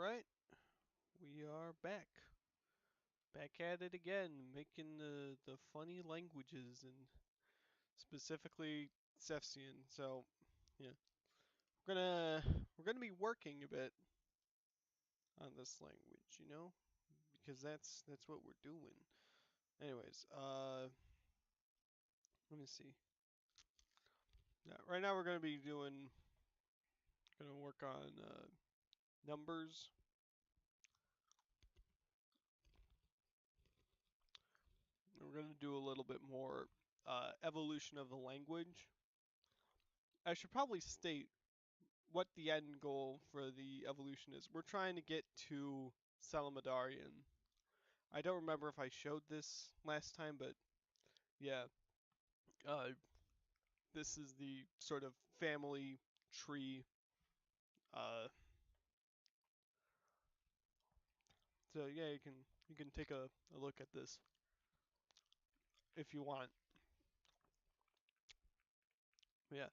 Alright, we are back. Back at it again, making the funny languages and specifically Cefsian. So, yeah. We're gonna be working a bit on this language, Because that's what we're doing. Anyways, let me see. Yeah, right now we're gonna work on numbers. We're gonna do a little bit more evolution of the language. I should probably state what the end goal for the evolution is. We're trying to get to Salamadarian. I don't remember if I showed this last time, but yeah, uh, this is the sort of family tree. Uh, so yeah, you can take a look at this if you want. Yeah,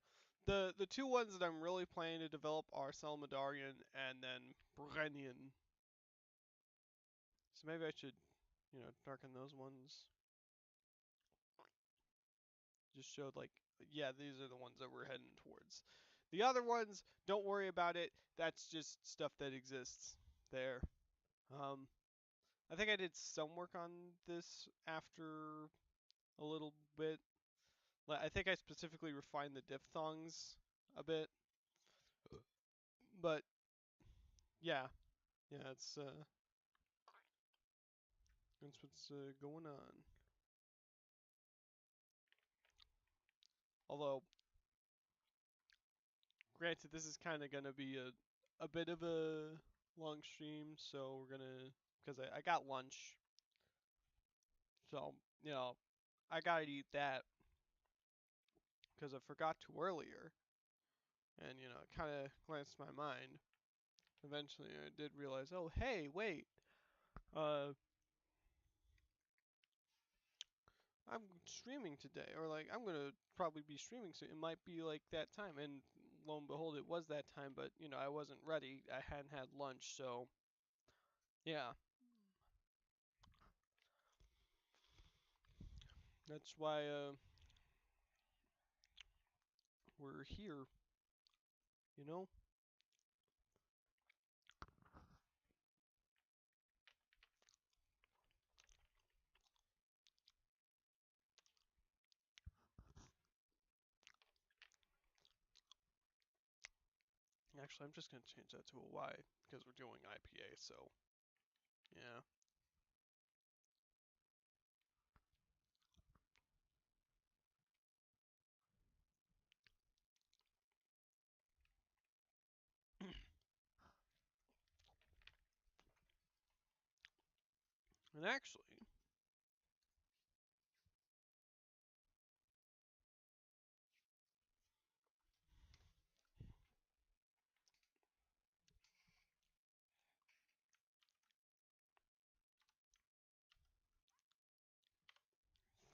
the two ones that I'm really planning to develop are Salamadarian and then Brennian. So maybe I should, darken those ones. Just showed like, yeah, these are the ones that we're heading towards. The other ones, don't worry about it. That's just stuff that exists there. Um, I think I did some work on this after a little bit. I think I specifically refined the diphthongs a bit, but yeah, yeah, that's what's going on. Although, granted, this is kind of gonna be a bit of a long stream, so we're gonna because I got lunch. So, I gotta eat that because I forgot to earlier. And, it kind of glanced my mind. Eventually, I did realize, oh, hey, wait. Uh, I'm streaming today. Or, like, I'm going to probably be streaming soon. It might be, like, that time. And lo and behold, it was that time. But, I wasn't ready. I hadn't had lunch. So, yeah. That's why, we're here. You know? Actually, I'm just going to change that to a Y because we're doing IPA, so yeah. And actually,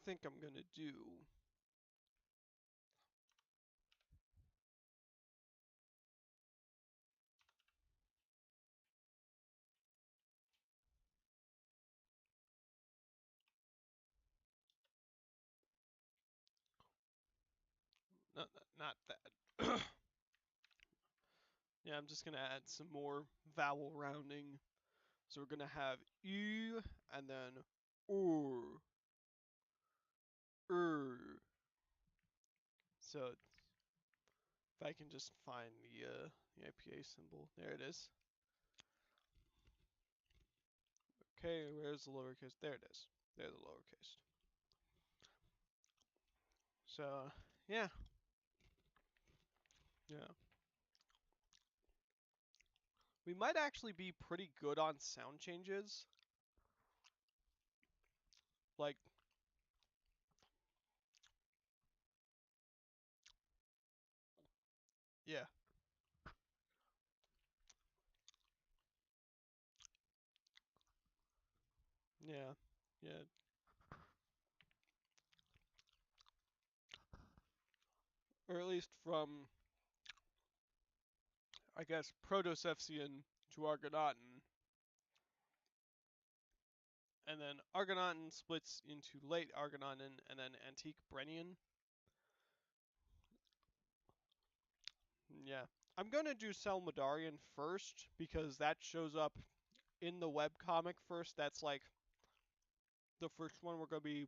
think I'm going to do not that. Yeah, I'm just gonna add some more vowel rounding. So we're gonna have U and then UR, So if I can just find the IPA symbol, there it is. Okay, where's the lowercase? There it is. There's the lowercase. So yeah, yeah. We might actually be pretty good on sound changes. Like, yeah, yeah, yeah. Or at least from, I guess, Proto-Cephsian to Argonauten. And then Argonauten splits into late Argonauten and then antique Brennian. Yeah. I'm going to do Selmadarian first because that shows up in the webcomic first. That's like the first one we're going to be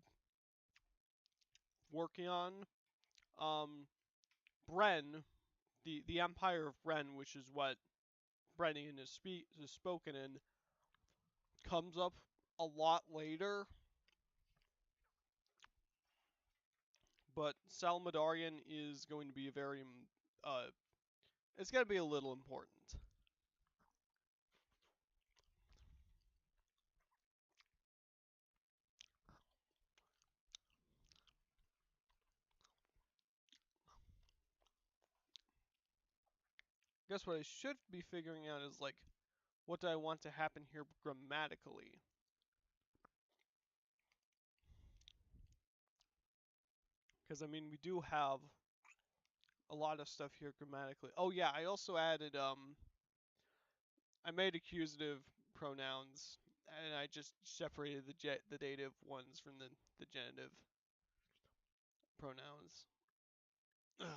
working on. Bren, the Empire of Bren, which is what Brennian is spoken in, comes up a lot later. But Salmadarian is going to be a very, it's going to be a little important. Guess what I should be figuring out is like, what do I want to happen here grammatically? Because I mean, we do have a lot of stuff here grammatically. Oh yeah, I also added I made accusative pronouns, and I just separated the dative ones from the genitive pronouns. Ugh.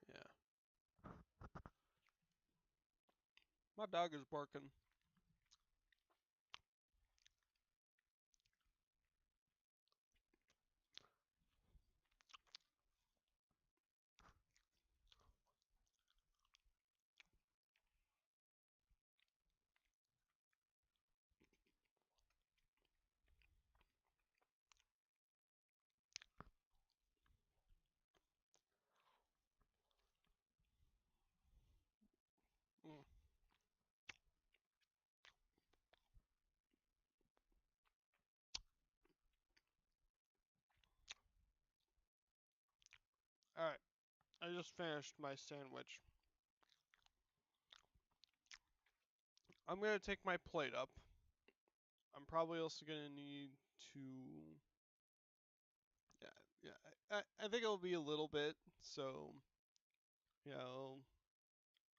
Yeah. My dog is barking. Mm. Alright, I just finished my sandwich. I'm gonna take my plate up. I'm probably also gonna need to... Yeah, I think it'll be a little bit, so... Yeah,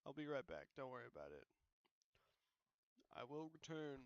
I'll be right back. Don't worry about it. I will return.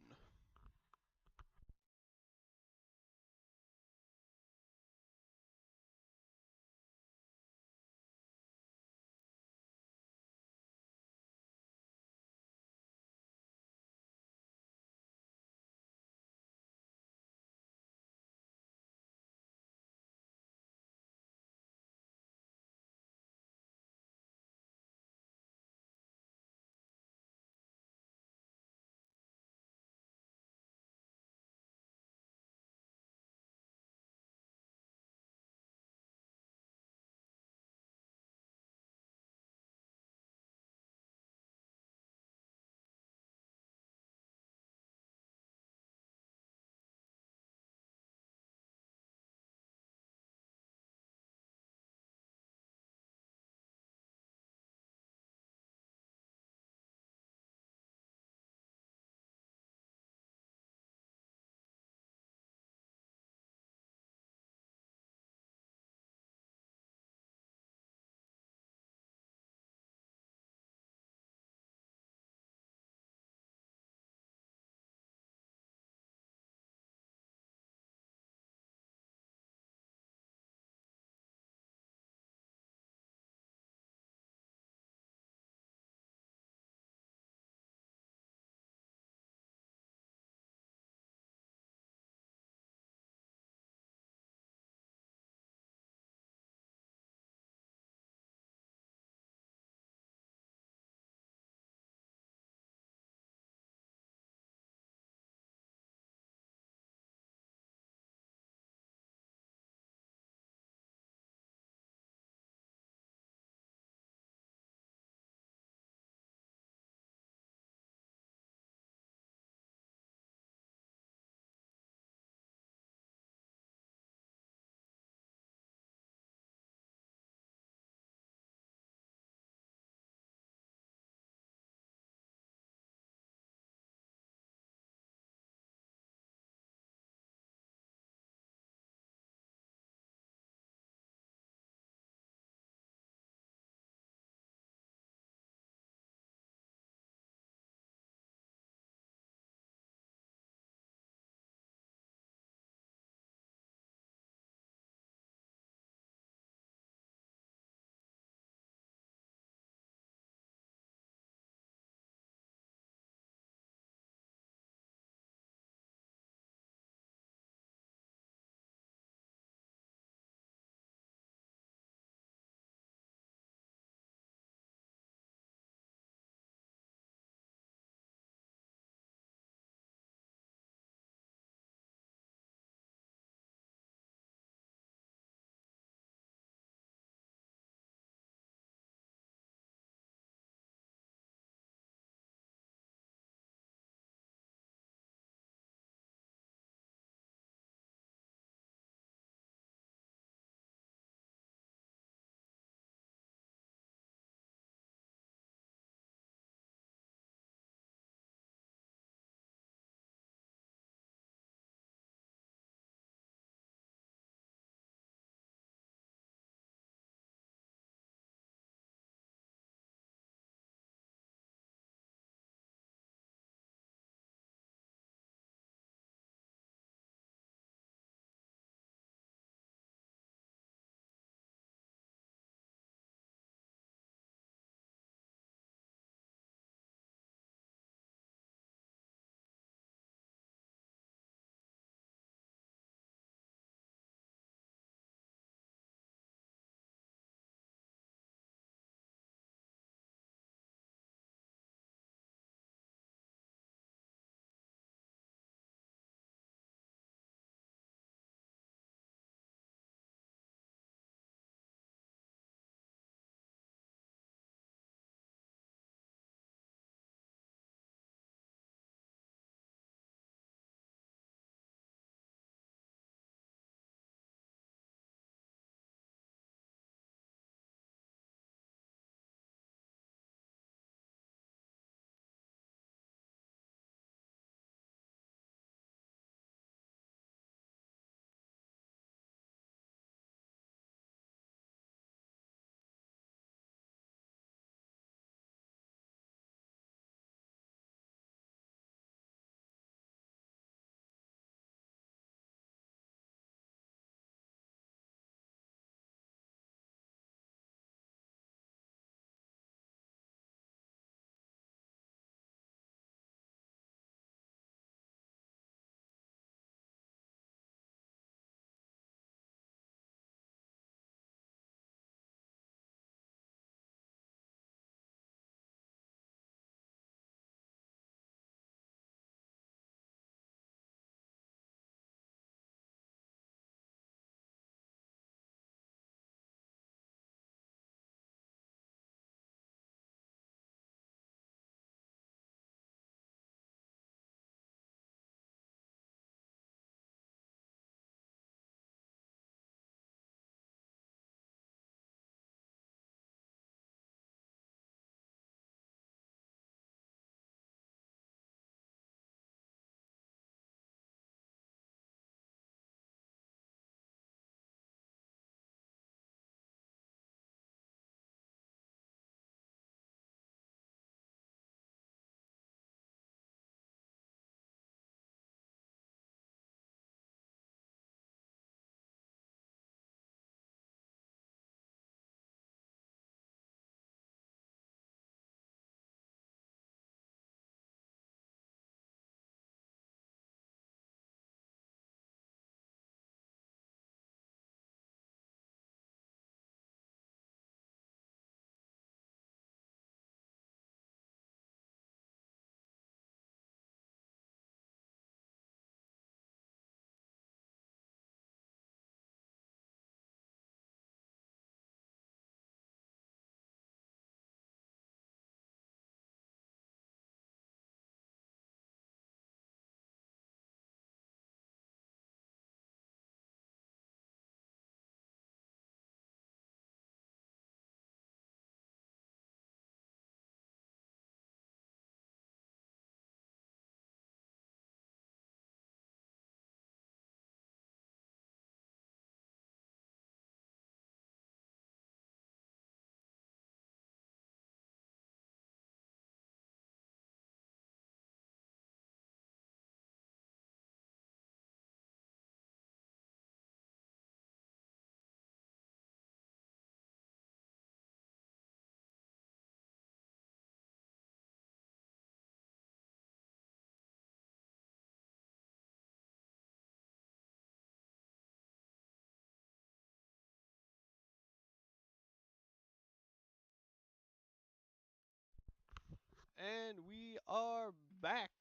And we are back.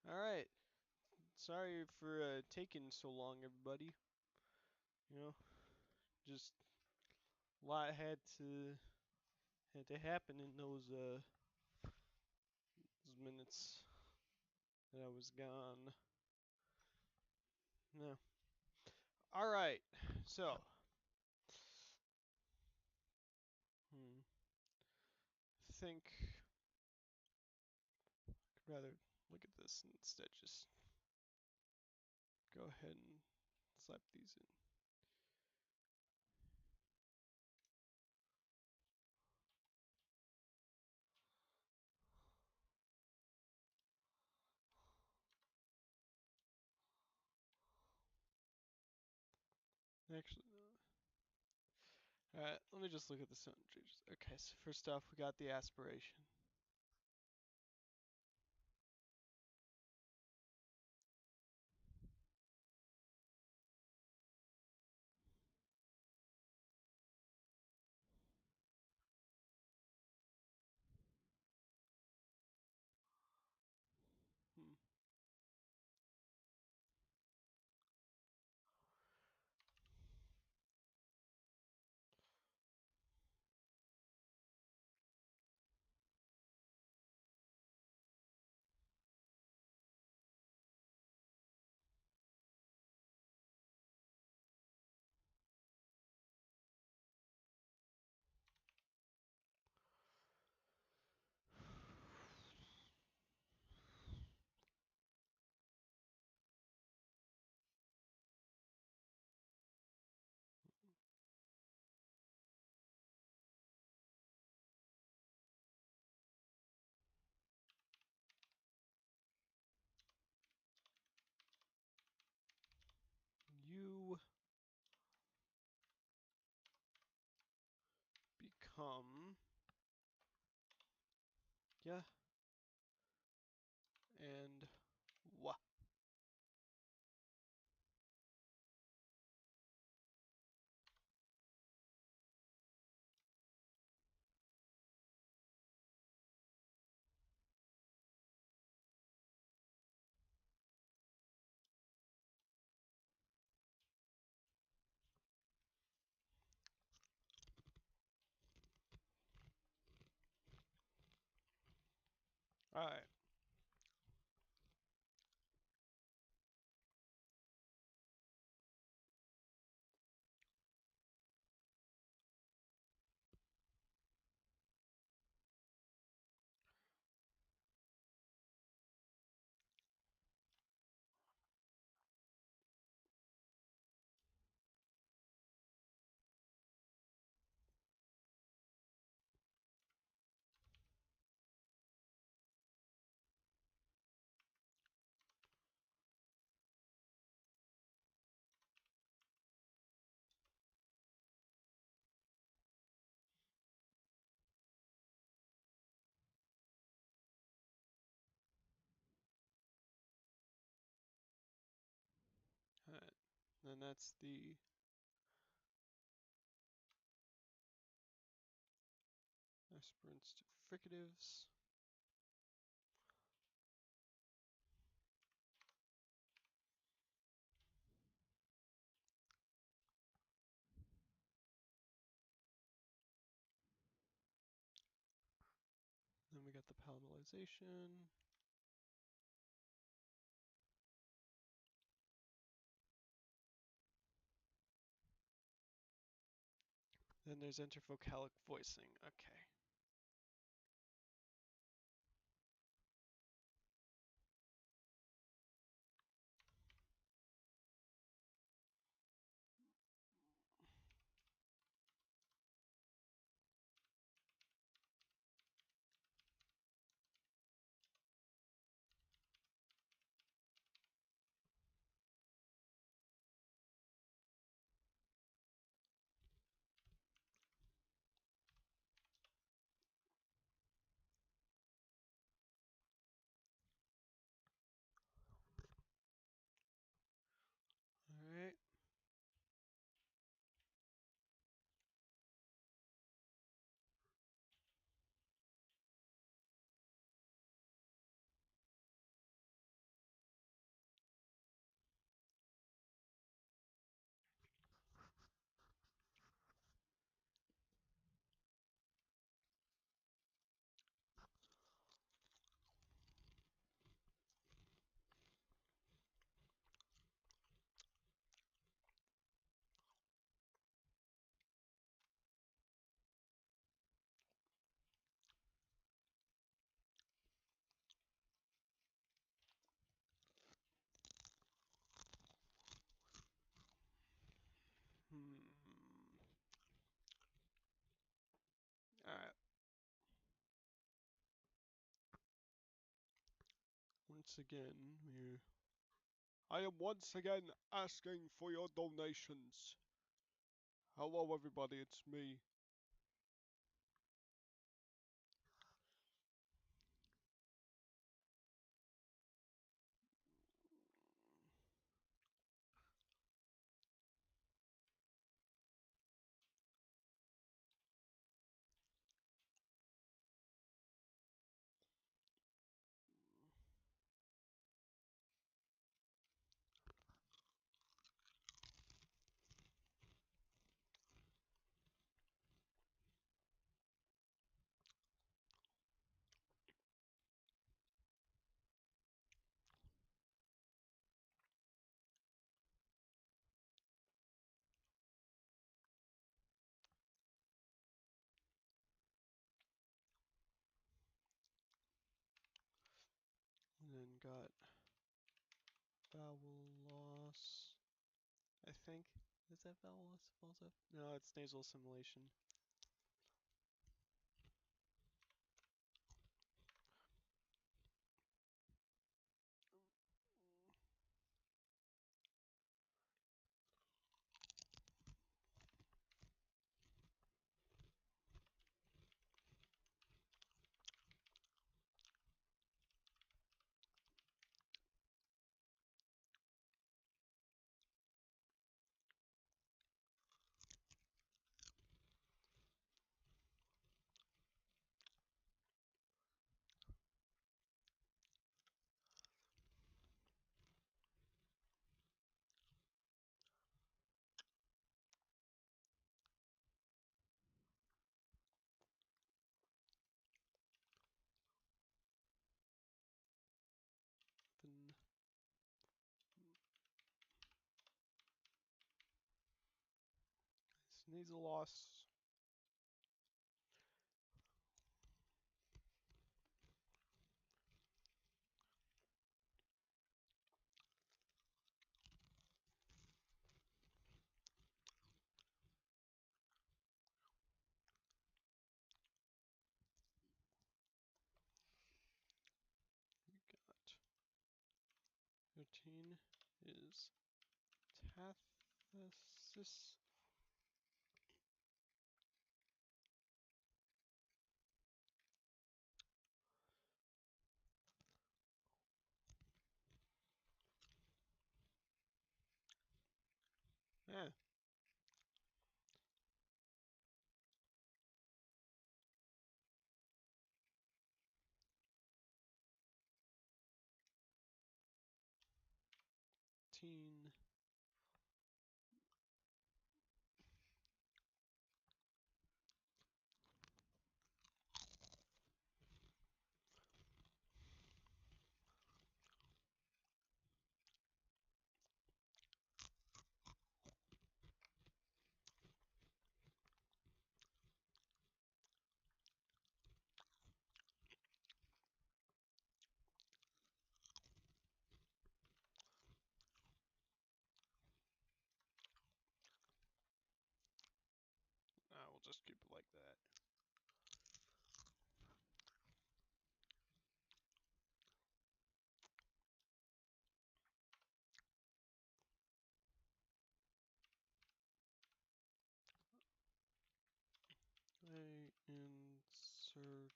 All right. Sorry for taking so long, everybody. You know, just a lot had to happen in those minutes that I was gone. No. All right. So, think I'd rather look at this and instead just go ahead and slap these in. Actually, alright, let me just look at the sentences. Okay, so first off, we got the aspiration. Hmm. You become, yeah, and what? Alright, alright. Then that's the aspirants to fricatives. Then we got the palatalization. Then there's intervocalic voicing. Okay. once again, I am once again asking for your donations. Hello, everybody, it's me. And then got vowel loss, I think. Is that vowel loss also? No, it's nasal assimilation. Then it's nasal loss. We got 13 is tathesis. Yeah. Teen. We'll just keep it like that. A insertion.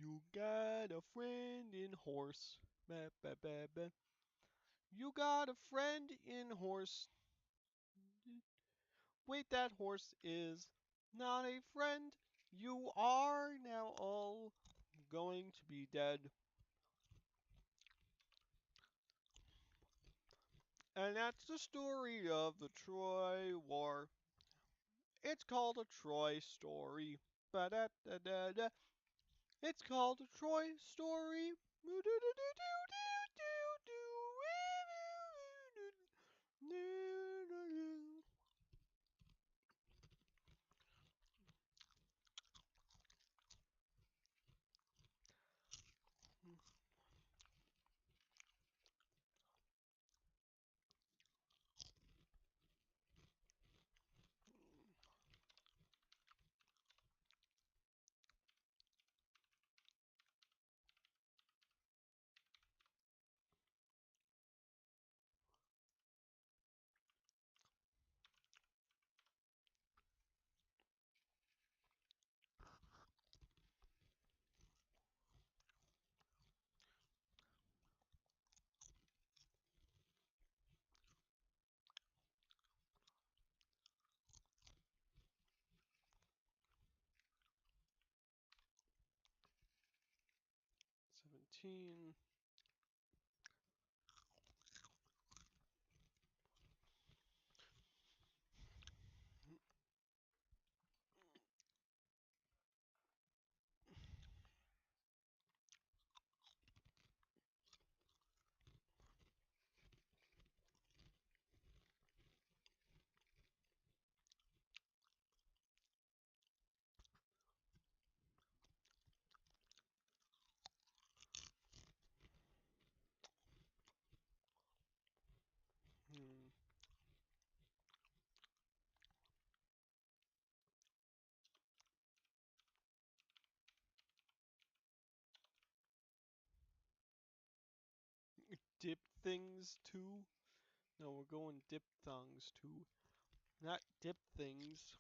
You got a friend in horse. Ba, ba, ba, ba. You got a friend in horse. Wait, that horse is not a friend. You are now all going to be dead. And that's the story of the Troy War. It's called a Troy story. Ba-da-da-da-da. It's called a Troy story. $17. Dip things too? No, we're going diphthongs too. Not dip things.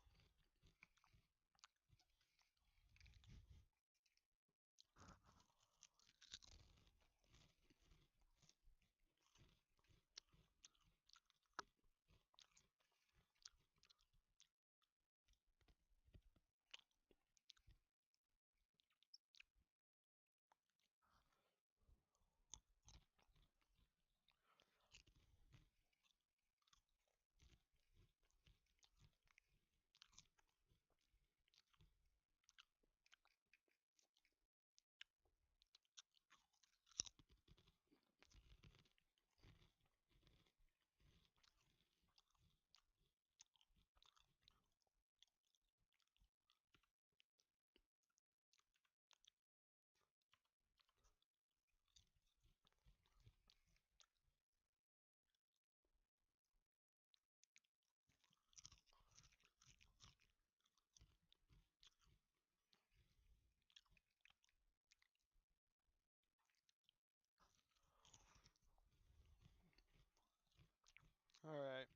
Alright.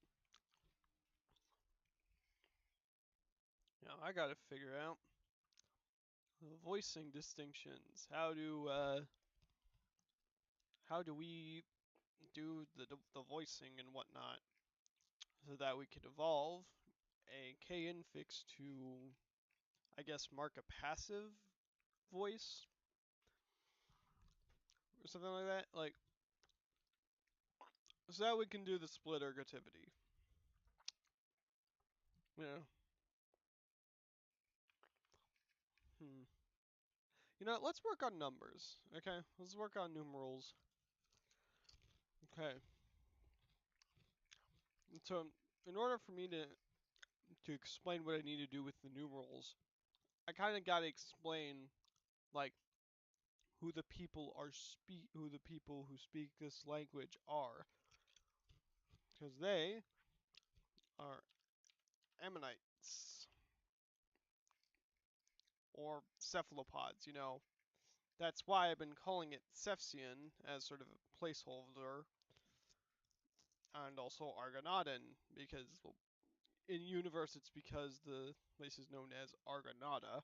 Now I gotta figure out the voicing distinctions. How do we do the voicing and whatnot so that we could evolve a K infix to, I guess, mark a passive voice or something like that, like so that we can do the split ergativity. Yeah. Hmm. You know, let's work on numbers. Okay, let's work on numerals. Okay. So, in order for me to explain what I need to do with the numerals, I kind of gotta explain like who the people who speak this language are, because they are ammonites or cephalopods. You know, that's why I've been calling it Cephsian as sort of a placeholder, and also Argonautan because well, in universe it's because the place is known as Argonauta,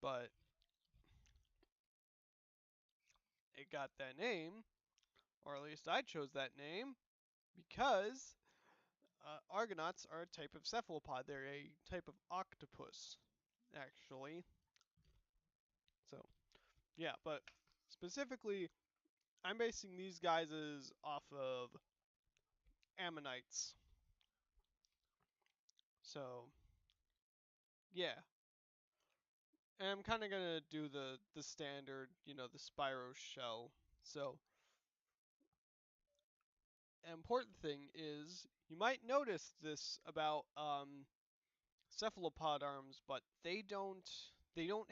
but it got that name, or at least I chose that name, because Argonauts are a type of cephalopod. They're a type of octopus, actually. So, yeah, but specifically, I'm basing these guys off of ammonites. So, Yeah. And I'm kind of gonna do the standard, the Spyro shell. So, an important thing is you might notice this about cephalopod arms, but they don't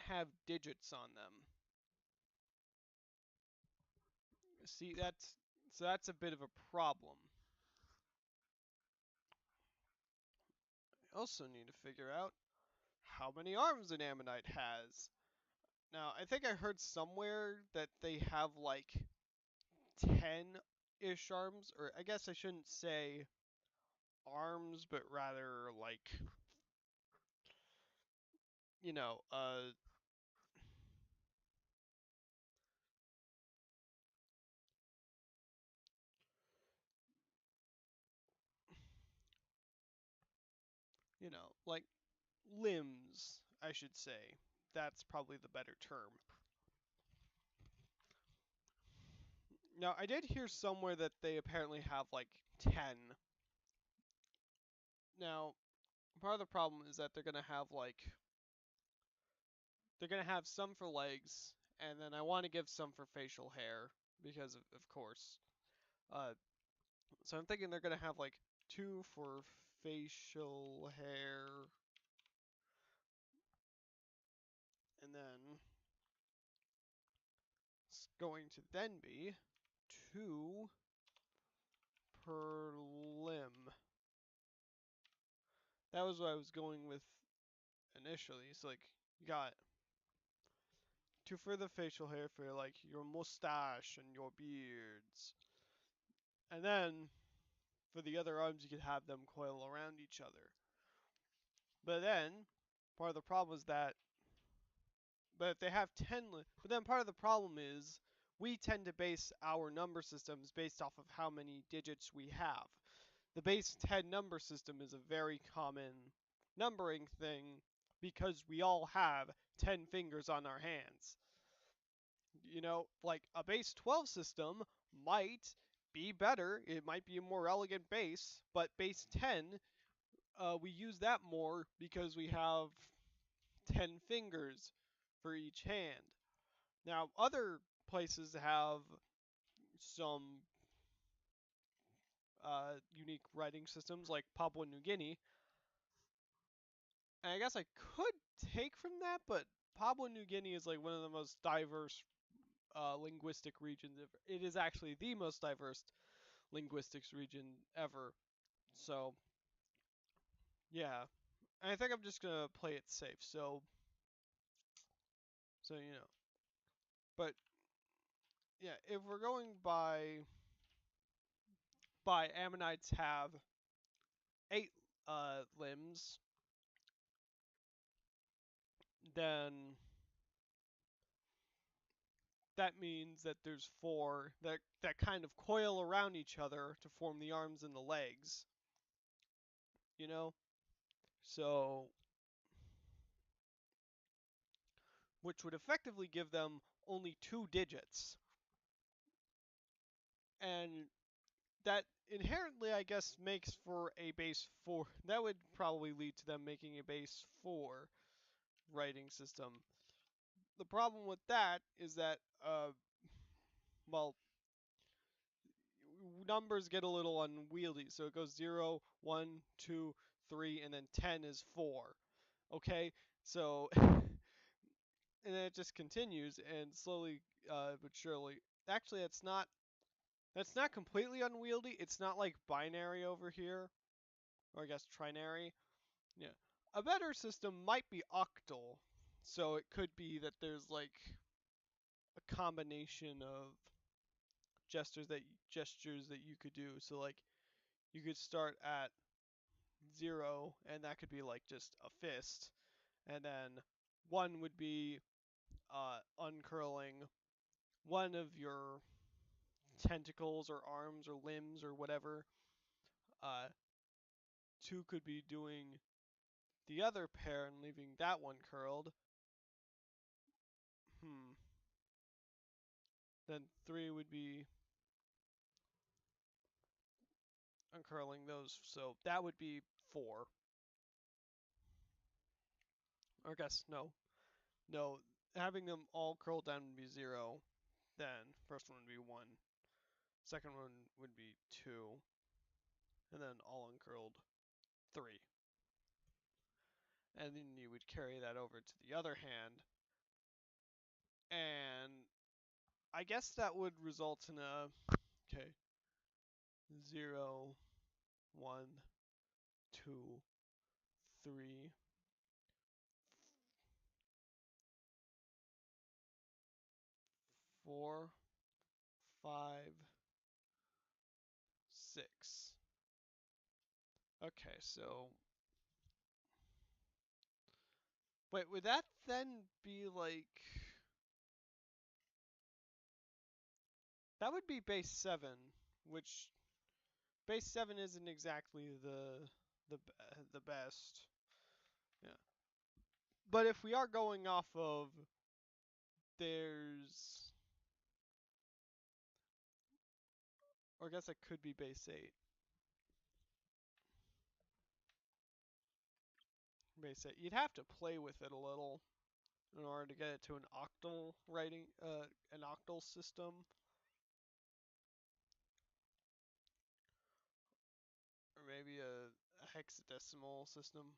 have digits on them. See, that's a bit of a problem. I also need to figure out how many arms an ammonite has. Now, I think I heard somewhere that they have like 10-ish arms, or I guess I shouldn't say arms, but rather like, you know, uh, like limbs, I should say. That's probably the better term. Now, I did hear somewhere that they apparently have like 10. Now, part of the problem is that they're gonna have some for legs, and then I want to give some for facial hair because of course. Uh, so I'm thinking they're gonna have like two for facial hair, and then it's going to then be two per limb. That was what I was going with initially. So like you got two for the facial hair for like your mustache and your beards. And then for the other arms you could have them coil around each other. But then part of the problem is that but if they have 10 but then part of the problem is we tend to base our number systems based off of how many digits we have. The base 10 number system is a very common numbering thing because we all have 10 fingers on our hands. Like a base 12 system might be better. It might be a more elegant base, but base 10, we use that more because we have 10 fingers for each hand. Now, other places have some unique writing systems, like Papua New Guinea. And I guess I could take from that, but Papua New Guinea is like one of the most diverse linguistic regions. It is actually the most diverse linguistics region ever. So, yeah. And I think I'm just gonna play it safe. So. But yeah, if we're going by ammonites have 8 limbs, then that means that there's 4 that kind of coil around each other to form the arms and the legs. You know? So, which would effectively give them only 2 digits. And that inherently, I guess, makes for a base 4. That would probably lead to them making a base 4 writing system. The problem with that is that, well, numbers get a little unwieldy. So it goes 0, 1, 2, 3, and then 10 is 4. Okay? So, and then it just continues, and slowly but surely. Actually, that's not completely unwieldy. It's not like binary over here, or I guess trinary. Yeah. A better system might be octal. So it could be that there's like a combination of gestures that you could do. So like you could start at 0 and that could be like just a fist, and then 1 would be uncurling one of your tentacles or arms or limbs or whatever. 2 could be doing the other pair and leaving that one curled. Hmm. Then 3 would be uncurling those, so that would be 4. Or I guess no. Having them all curled down would be 0. Then first one would be 1. Second one would be 2. And then all uncurled 3. And then you would carry that over to the other hand. And I guess that would result in a, okay, 0, 1, 2, 3, 4, 5, 6. Okay, so wait, would that then be like, that would be base 7, which base 7 isn't exactly the best. Yeah. But if we are going off of, there's, or I guess it could be base 8. Base 8. You'd have to play with it a little in order to get it to an octal writing, an octal system, or maybe a hexadecimal system.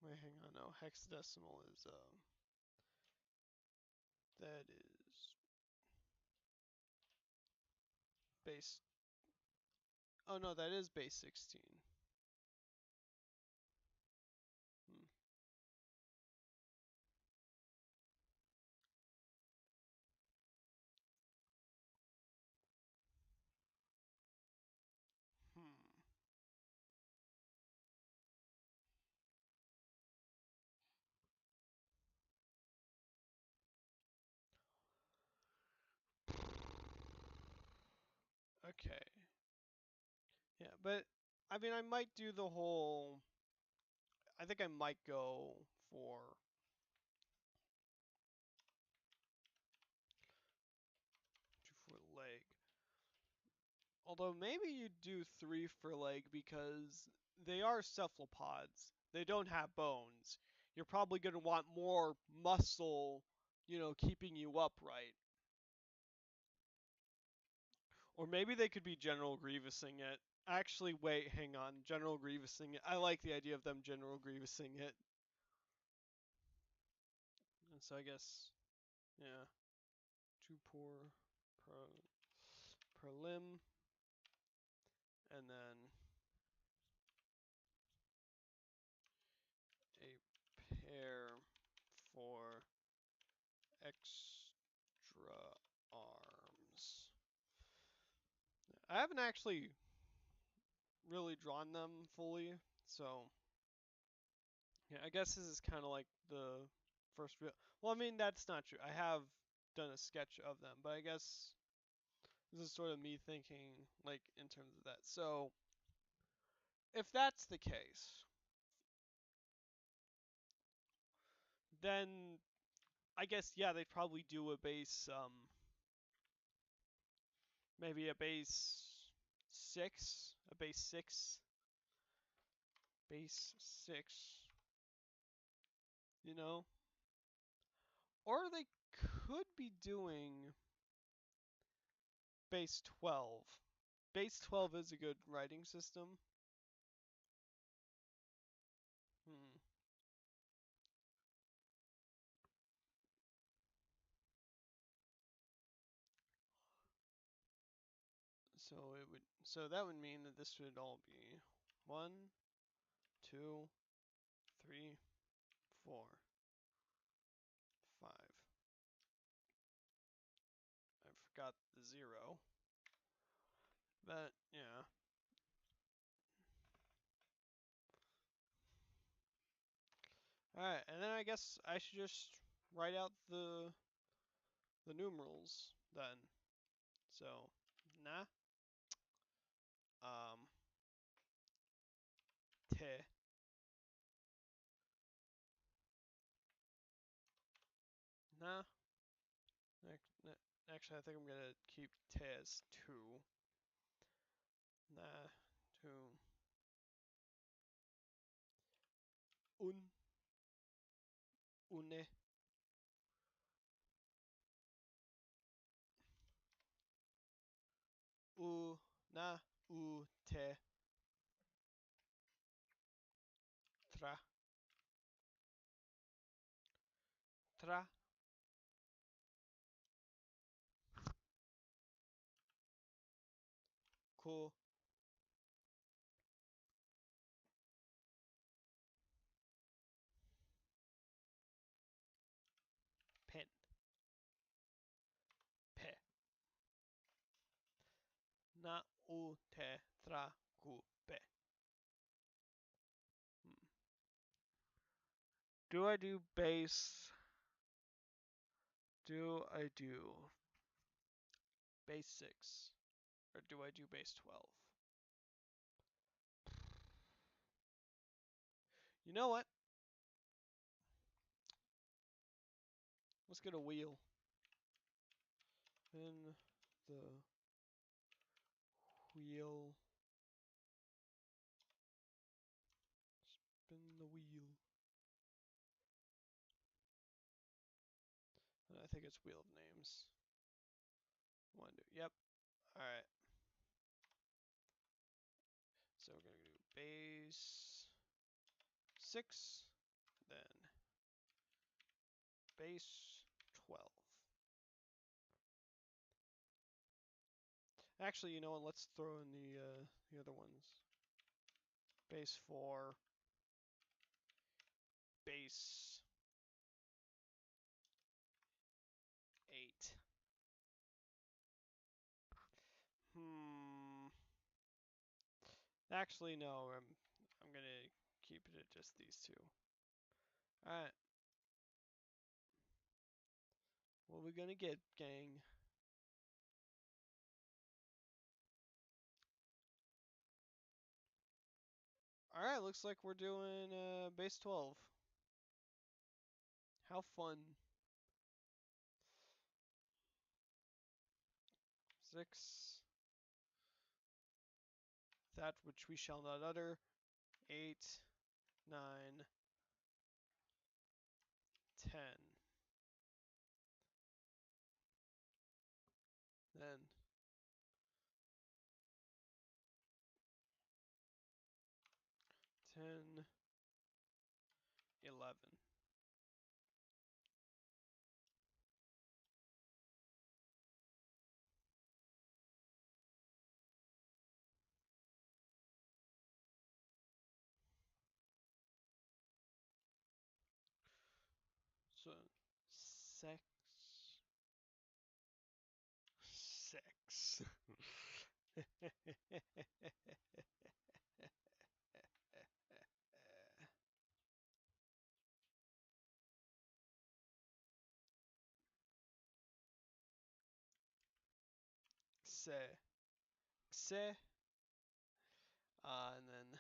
Wait, hang on. No, hexadecimal is that is base. Oh no, that is base 16. Hmm. Hmm. Okay. Yeah, but I mean, I might do the whole. I think I might go for 2 for leg. Although maybe you do 3 for leg because they are cephalopods. They don't have bones. You're probably going to want more muscle, keeping you upright. Or maybe they could be General Grievousing it. Actually, wait, hang on. General Grievousing it. I like the idea of them General Grievousing it. And so I guess, yeah, 2 per limb. And then a pair for extra arms. I haven't actually really drawn them fully, so yeah, I guess this is kind of like the first real. Well, I mean that's not true. I have done a sketch of them, but I guess this is sort of me thinking like in terms of that. So if that's the case, then I guess yeah, they'd probably do a base, maybe a base 6, a base 6, base 6, you know, or they could be doing base 12. Base 12 is a good writing system. Hmm. So that would mean that this would all be 1, 2, 3, 4, 5. I forgot the 0. But yeah. Alright, and then I guess I should just write out the numerals then. So na um te na Actually, I think I'm gonna keep te as 2. Nah, 2. Un, une, na, te, tra, tra, ko, pen, pe. Na, te, tra, ku, pe. Do I do base? Do I do base 6? Or do I do base 12? You know what? Let's get a wheel. Spin the wheel. Spin the wheel. And I think it's wheel of names. Yep. Alright. So we're gonna do base 6, then base 12. Actually, you know what? Let's throw in the other ones. Base 4, base 8. Actually, no. I'm gonna keep it at just these two. All right. What are we gonna get, gang? All right. Looks like we're doing base 12. How fun. 6. That which we shall not utter. 8, 9, 10. Then 10, 11. So sex. Sex. Se. Se. And then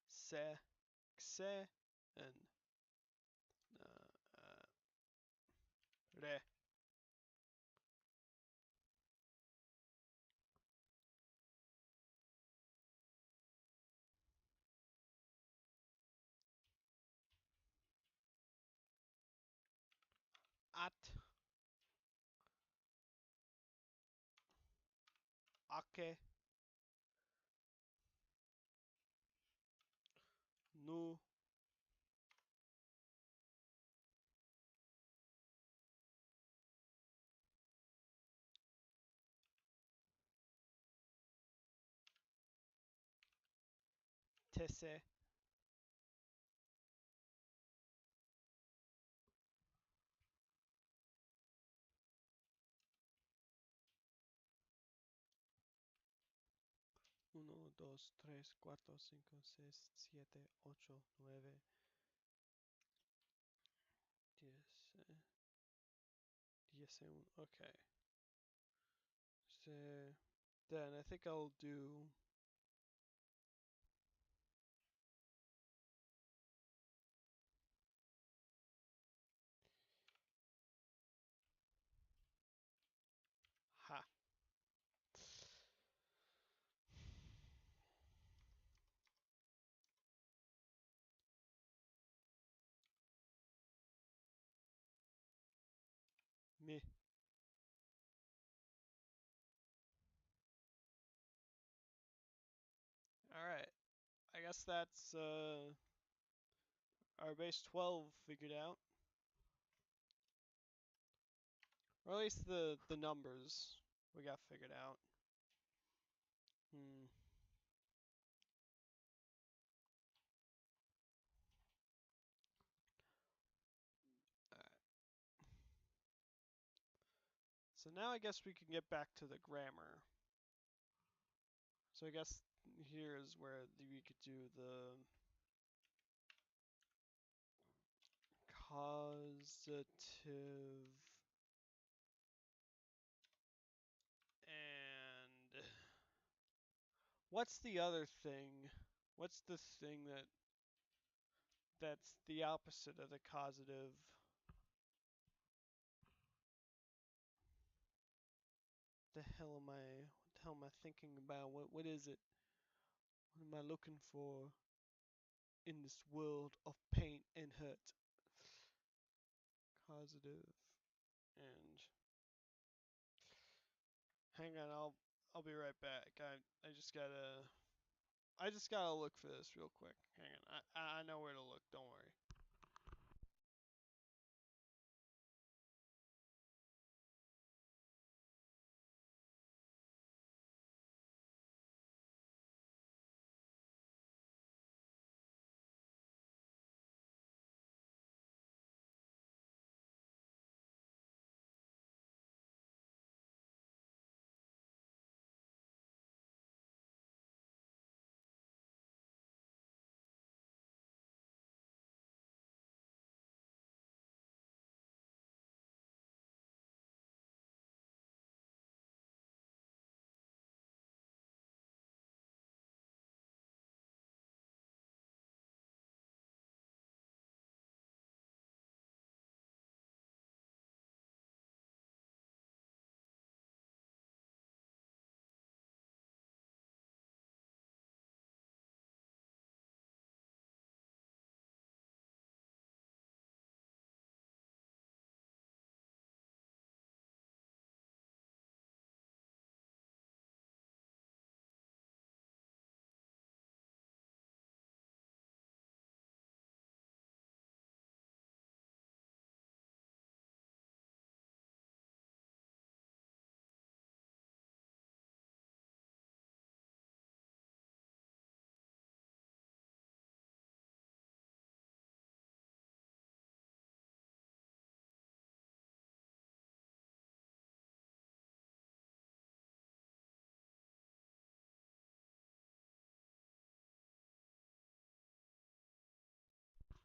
se. Se. And re. At. Ake. Nu. Tese. Uno, dos, tres, cuatro, cinco, seis, siete, ocho, nueve, 10. 11. Okay. So then I think I'll do. Meh. Alright. I guess that's our base 12 figured out. Or at least the numbers we got figured out. Hmm. Alright. So now I guess we can get back to the grammar. So I guess here is where we could do the causative and what's the other thing? What's the thing that's the opposite of the causative? What the hell am I thinking about? What is it? What am I looking for in this world of pain and hurt? Causative and hang on, I'll be right back. I just gotta look for this real quick. Hang on. I know where to look, don't worry.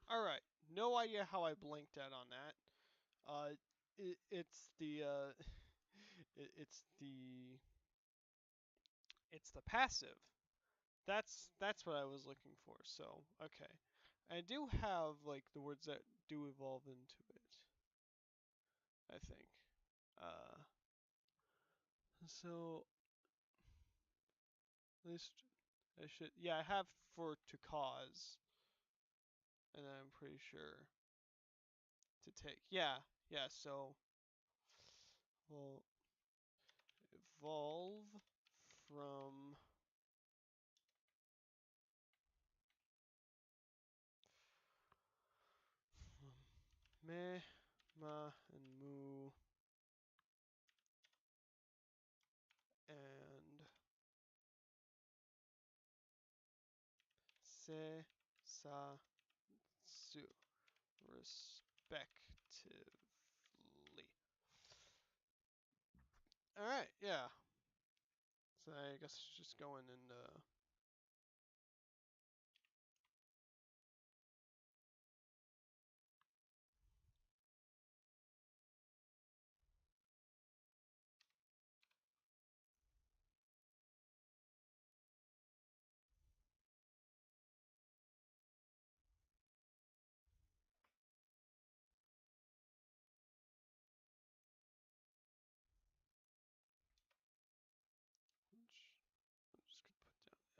Alright. No idea how I blinked out on that. Uh it's the it's the it's the passive. That's what I was looking for. So, okay. I do have like the words that do evolve into it, I think. Uh so at least I should yeah, I have for to cause and I'm pretty sure to take. Yeah, yeah, so we'll evolve from meh, ma, and mu, and se, sa, su, respectively. Alright, yeah. So I guess just going and which I'm just gonna put down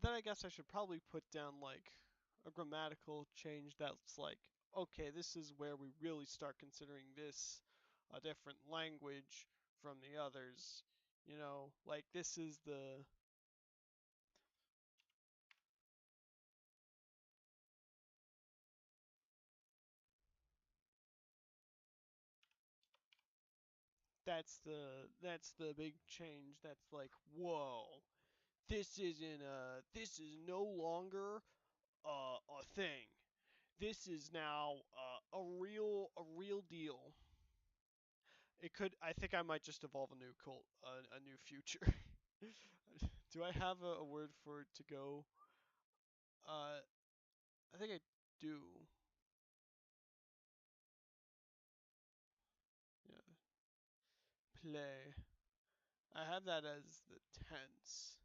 then I guess I should probably put down like a grammatical change that's like, okay, this is where we really start considering this a different language from the others. You know, like this is the that's the big change. That's like, whoa, this is no longer a thing. This is now a real deal. It could. I think I might just evolve a new cult, a new future. Do I have a word for it to go? Uh, I think I do. Yeah, play. I have that as the tense.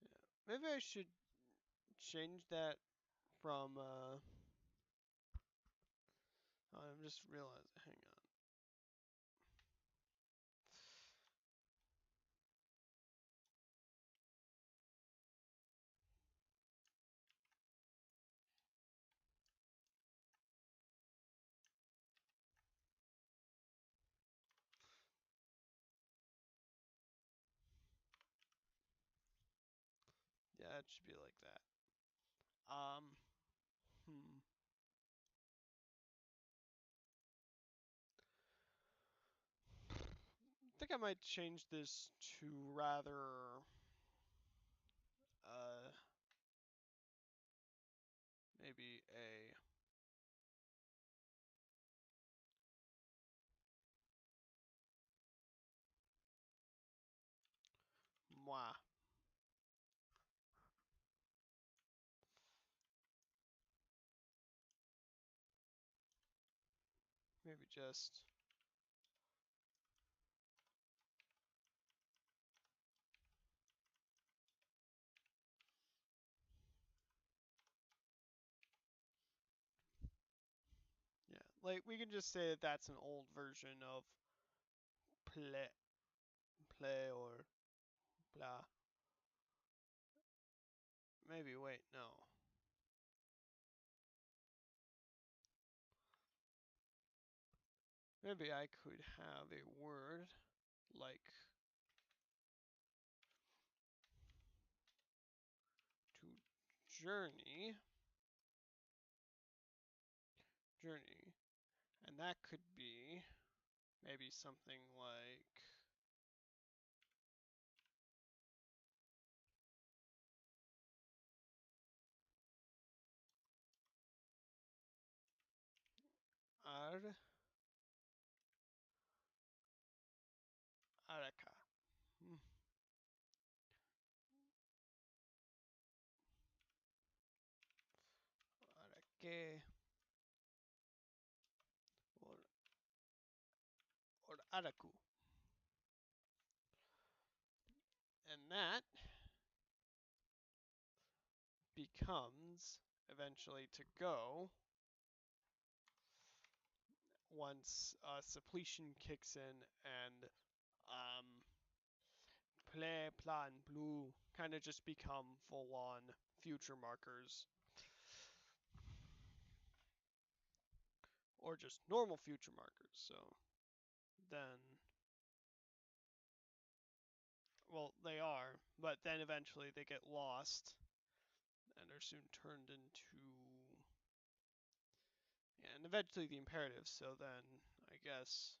Yeah. Maybe I should change that from. I'm just realizing. Hang on. Yeah, it should be like that. Um. Hmm. I think I might change this to rather. Uh. Maybe a. Moi. Maybe just. Yeah, like we can just say that that's an old version of play, play or blah. Maybe wait, no. Maybe I could have a word like to journey, journey, and that could be maybe something like ar, araka, hmm, arake, or araku, and that becomes eventually to go once suppletion kicks in and um, play, plan, blue kind of just become full on future markers or just normal future markers. So then, well, they are, but then eventually they get lost and are soon turned into, yeah, and eventually the imperatives. So then I guess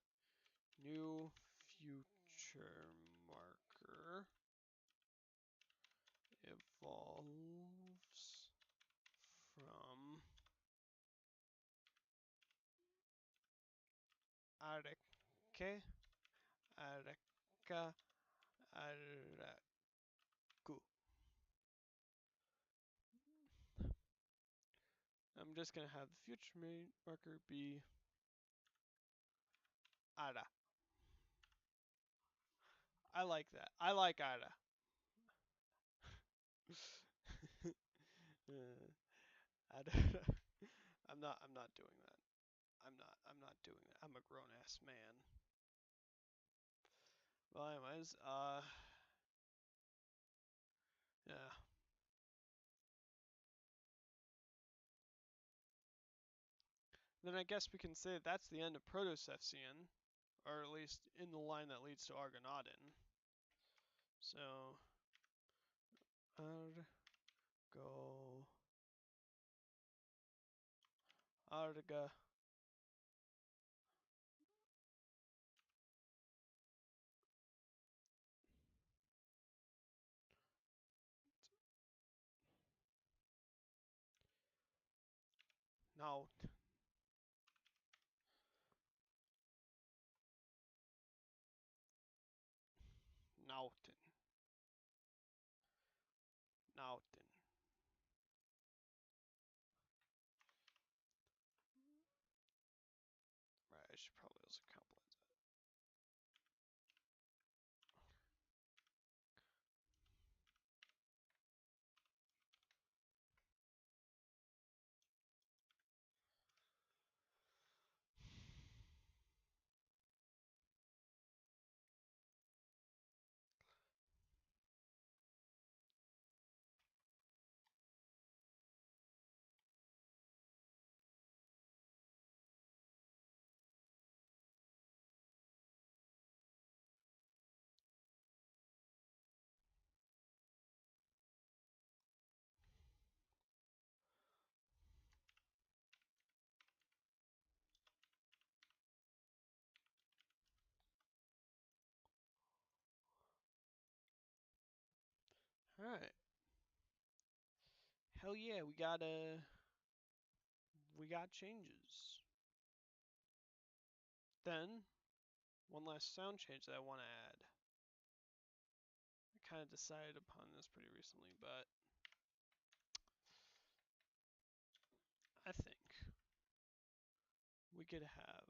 new future marker evolves from areke, areka, araku. I'm just gonna have the future marker be ara. I like that. I like ara. Ara. I'm not doing that. I'm not doing that. I'm a grown ass man. Well, anyways, yeah. Then I guess we can say that's the end of Proto-Cephsian, or at least in the line that leads to Argonauten. So, Argo, Arga, Naut, Nauten, Nauten. Right, I should probably also compliment that. Alright. Hell yeah, we got changes. Then, one last sound change that I want to add. I kind of decided upon this pretty recently, but I think we could have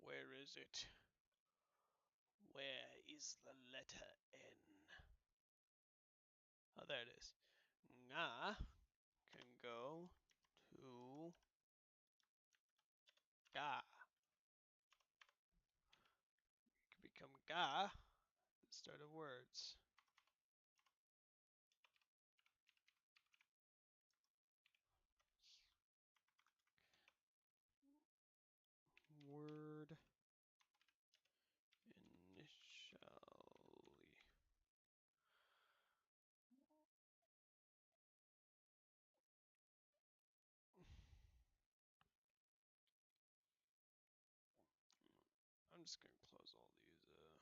where is it? Where is the letter N? Oh, there it is. Nga can go to ga. It can become ga at the start of words. Word initially. I'm just gonna close all these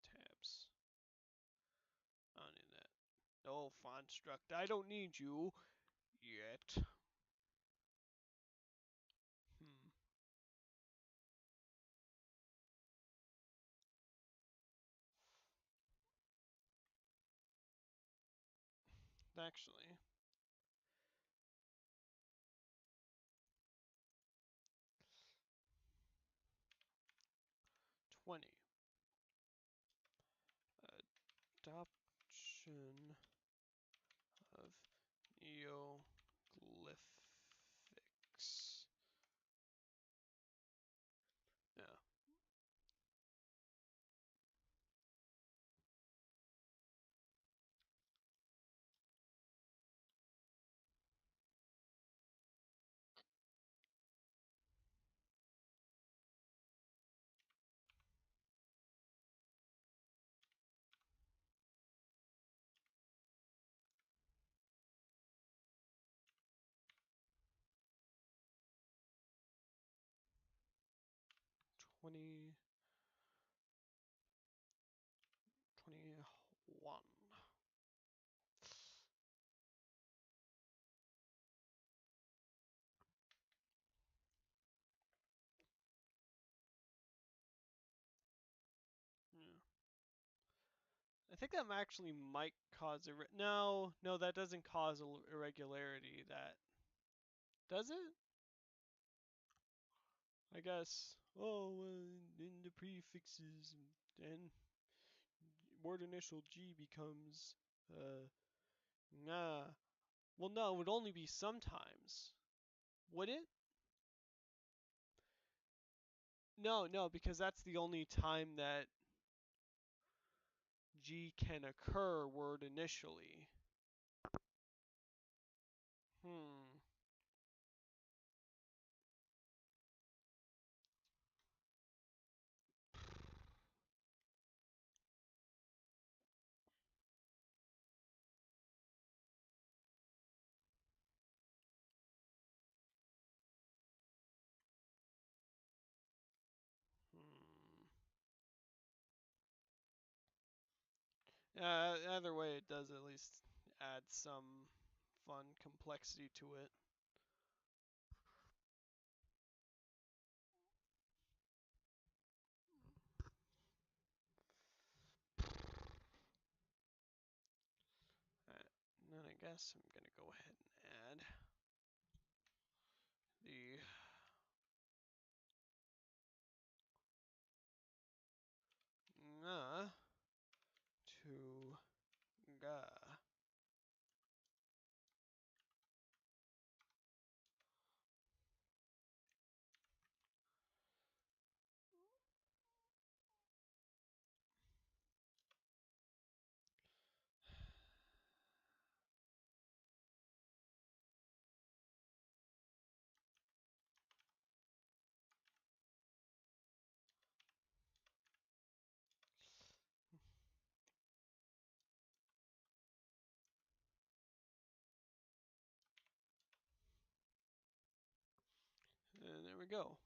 tabs. I don't need that. No font struct. I don't need you yet. Hmm. Actually, 20. Adoption of neoglyphics. Yeah. 20. 21. Yeah. I think that actually might cause no, that doesn't cause irregularity. That does it? I guess. Oh, in the prefixes, then word initial G becomes Nah. Well, no, it would only be sometimes. Would it? No, because that's the only time that G can occur word initially. Hmm. Hmm. Either way, it does at least add some fun complexity to it. Alright, and then I guess I'm gonna go ahead and add the nga to ga. And there we go.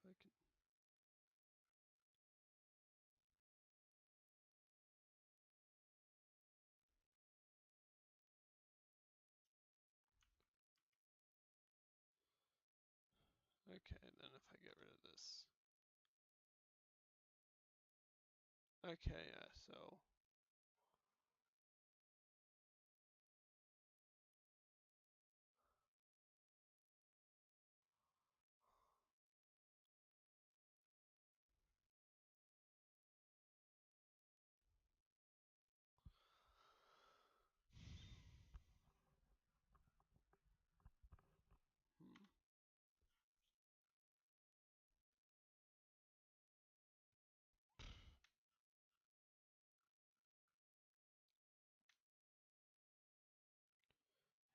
Quick if I can. Okay, then if I get rid of this. Okay, yeah, so hmm.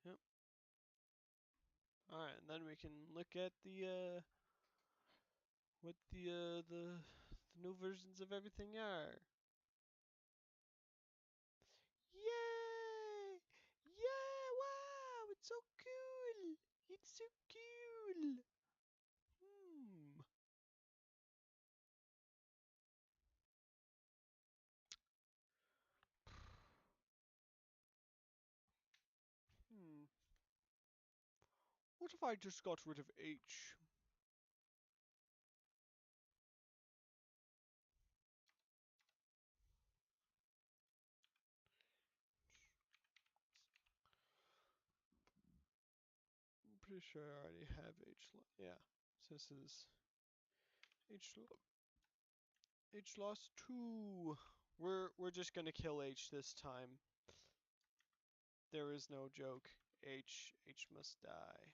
Yep. Alright, and then we can look at the what the new versions of everything are. Yay! Yeah! Wow! It's so cool! It's so cool! Hmm. Hmm. What if I just got rid of H? I'm pretty sure I already have H. Yeah. So this is H. H lost 2. We're just gonna kill H this time. There is no joke. H must die.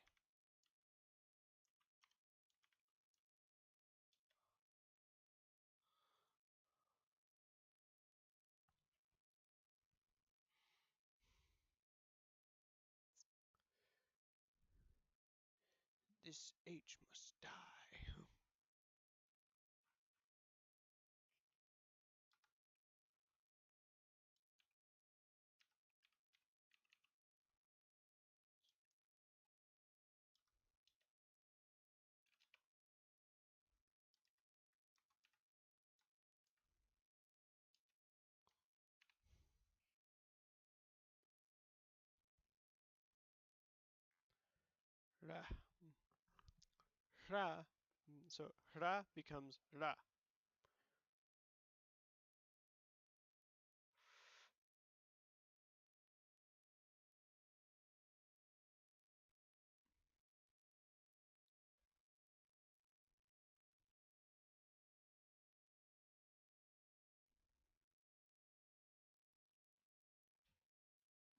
This H must die. ra, ra. So ra becomes ra.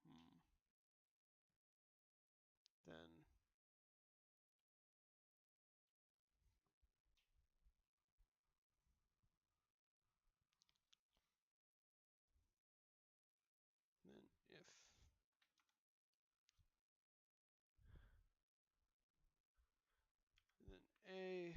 Hmm. Then if then a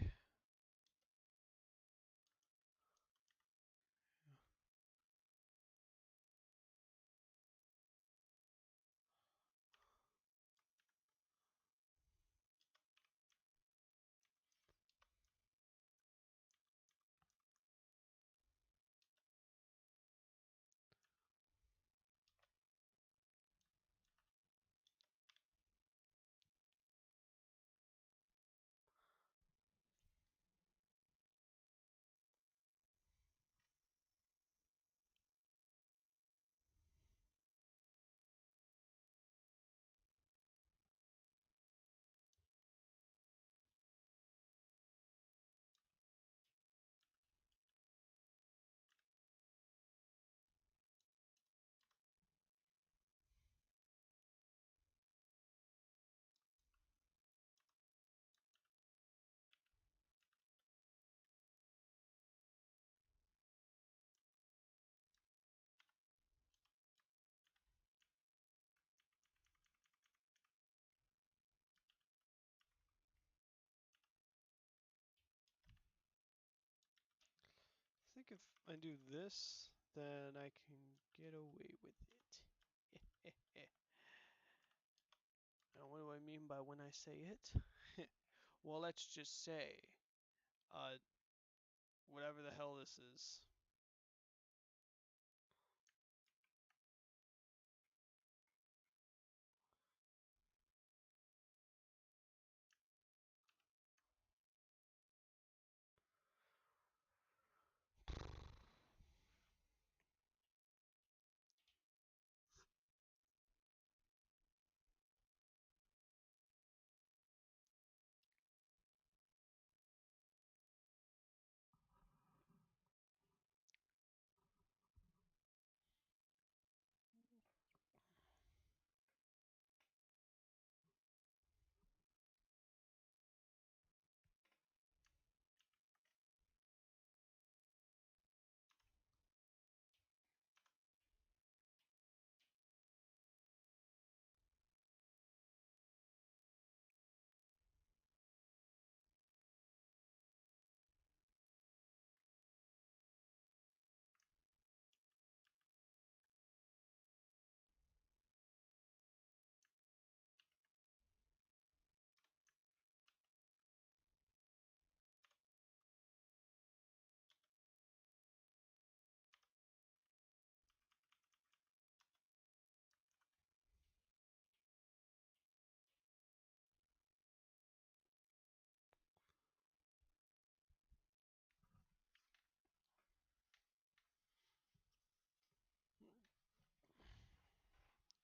I think if I do this, then I can get away with it. Now, what do I mean by when I say it? Well, let's just say, uh, whatever the hell this is.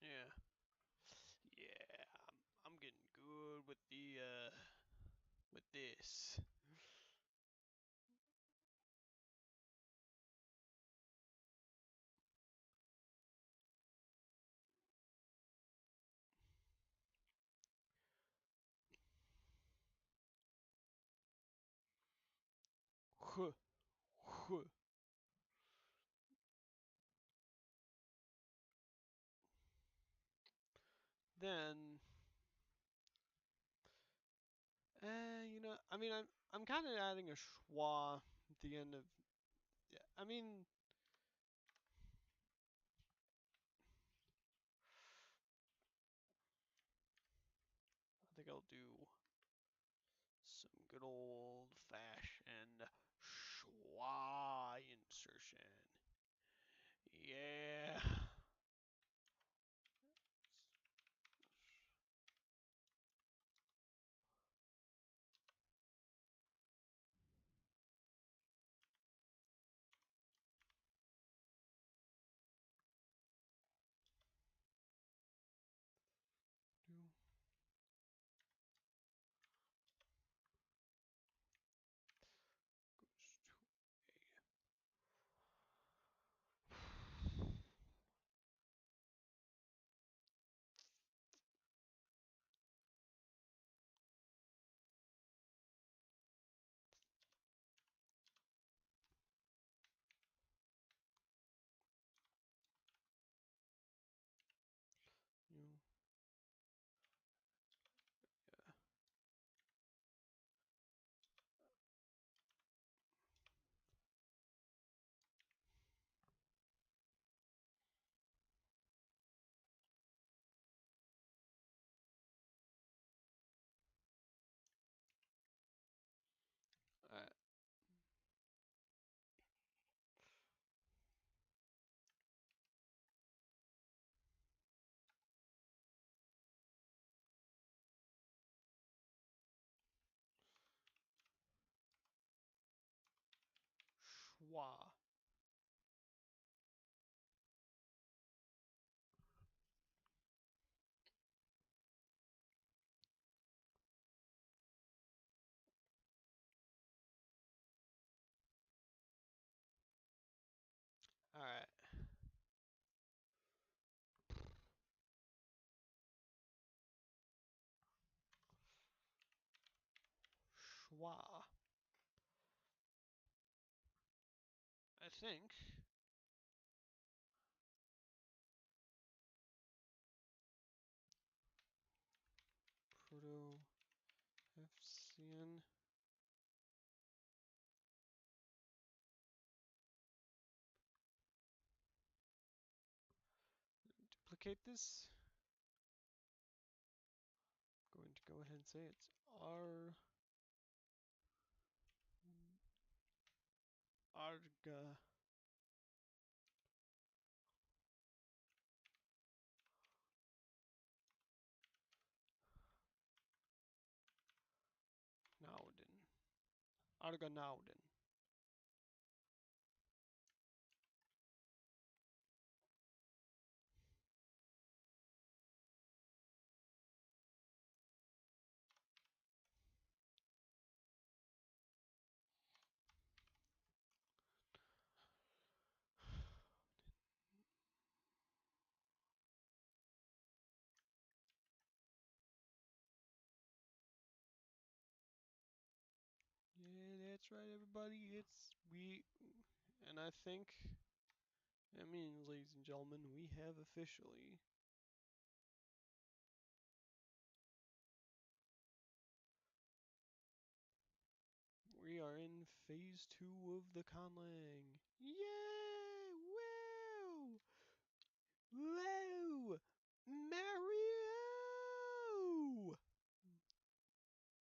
Yeah, yeah, I'm getting good with the with this. Huh, huh. Then, I mean, I'm kind of adding a schwa at the end of. Yeah, I mean, I think I'll do some good old fashioned schwa insertion. Yeah. schwa. All right. Schwa. I think. Proto-Efesian. Duplicate this. I'm going to go ahead and say it's R. Arga. Nauden. Argonauden. Yeah, that's right, everybody. It's we, and I think that means, ladies and gentlemen, we have officially we are in phase 2 of the conlang. Yay! Woo! Woo! Mario!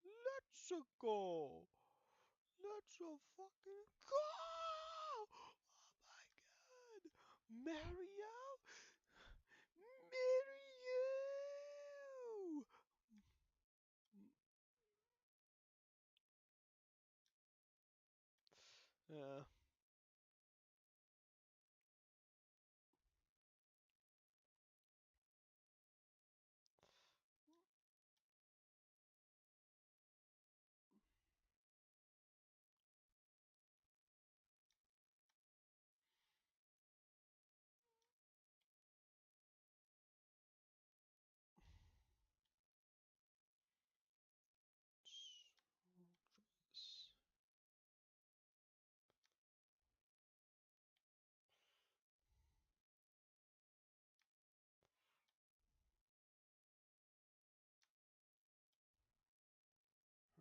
Let's go! Let's a fucking go! Oh my god! Mario! Mario! Uh,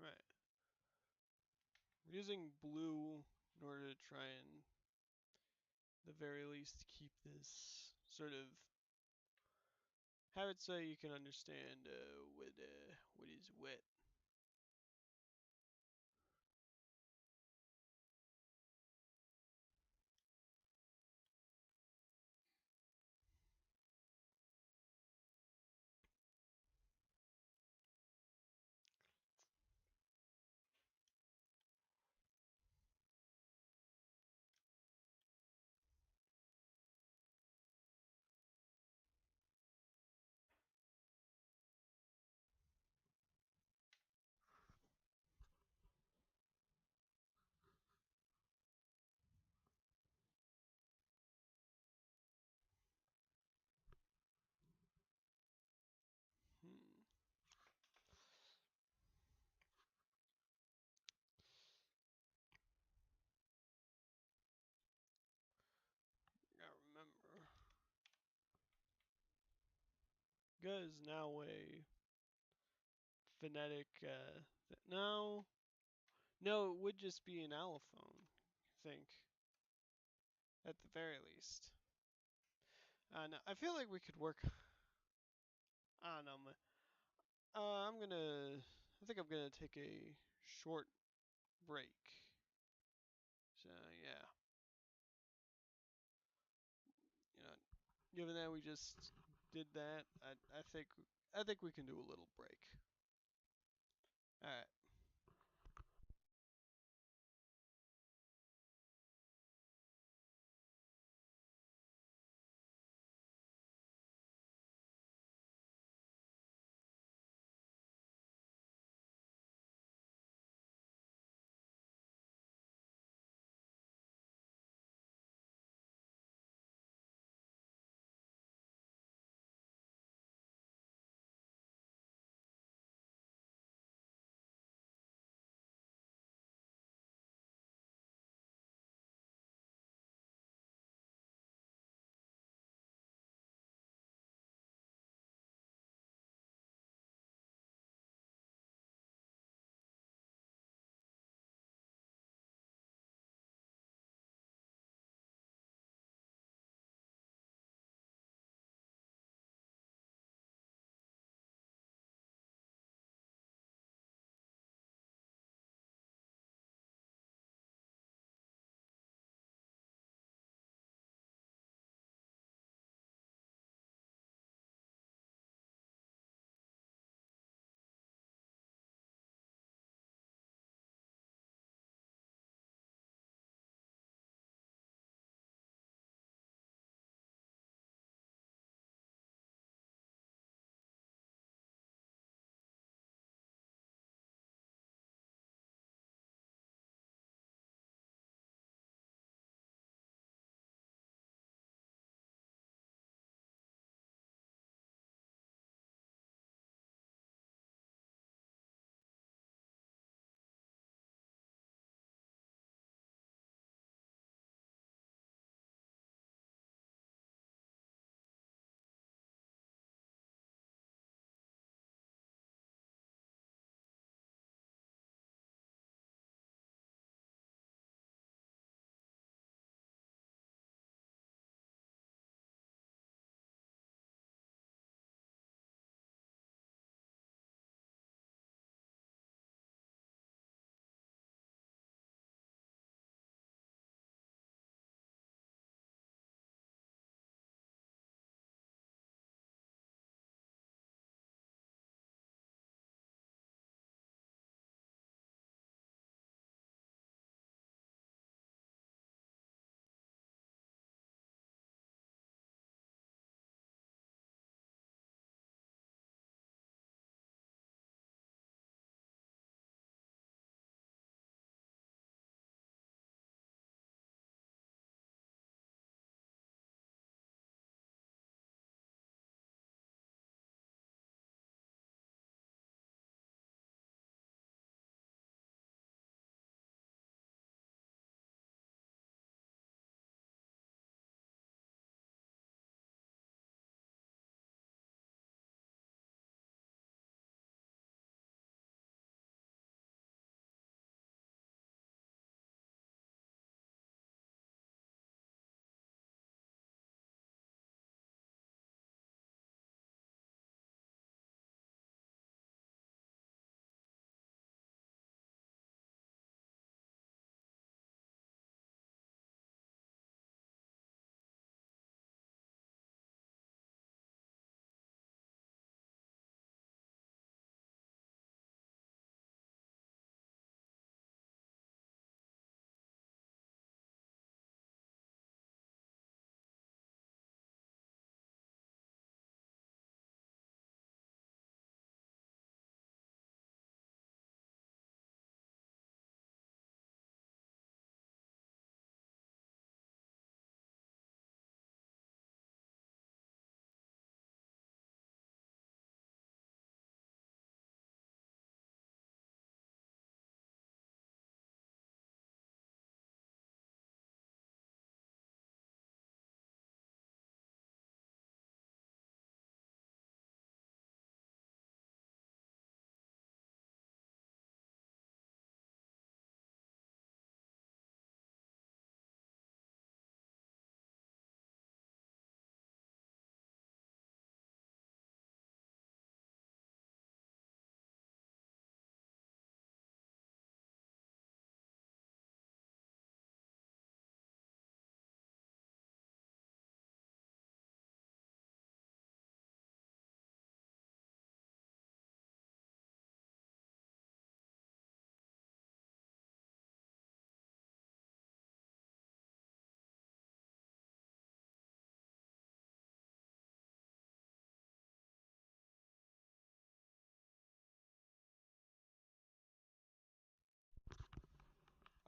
right. We're using blue in order to try and, the very least, keep this sort of, have it so you can understand what is wet. Hmm. Gotta remember. Ga is now a phonetic, no. No, it would just be an allophone, I think, at the very least. No, I feel like we could work, I don't know, I think I'm gonna take a short break. So, yeah. You know, given that we just did that, I think we can do a little break. All right.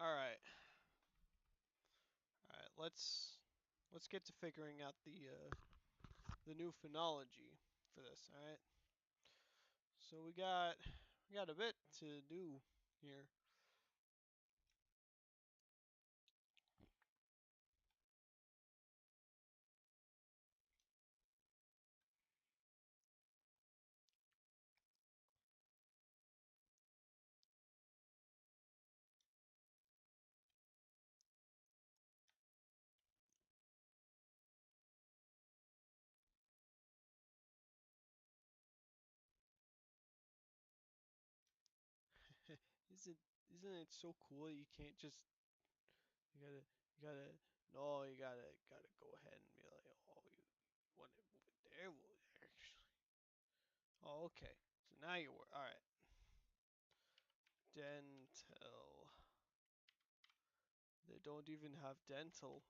All right. All right. Let's get to figuring out the new phonology for this. All right. So we got a bit to do here. Isn't isn't it so cool that you can't just you gotta no you gotta go ahead and be like, oh, you want to move it there, well, actually, oh, okay, so now you were all right. Dental, they don't even have dental.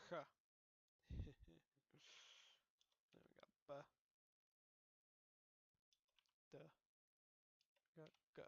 Huh. Then we got ba, da, got ga.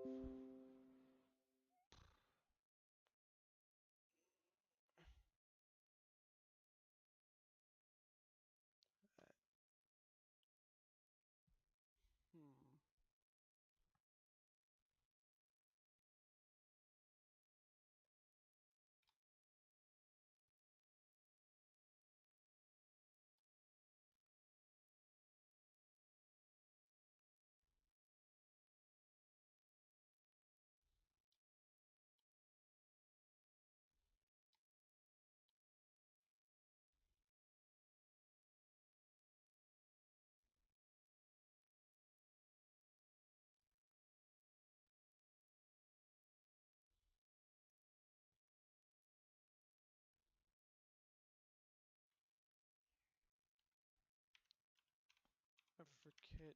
Hmm. Hmm. I forget.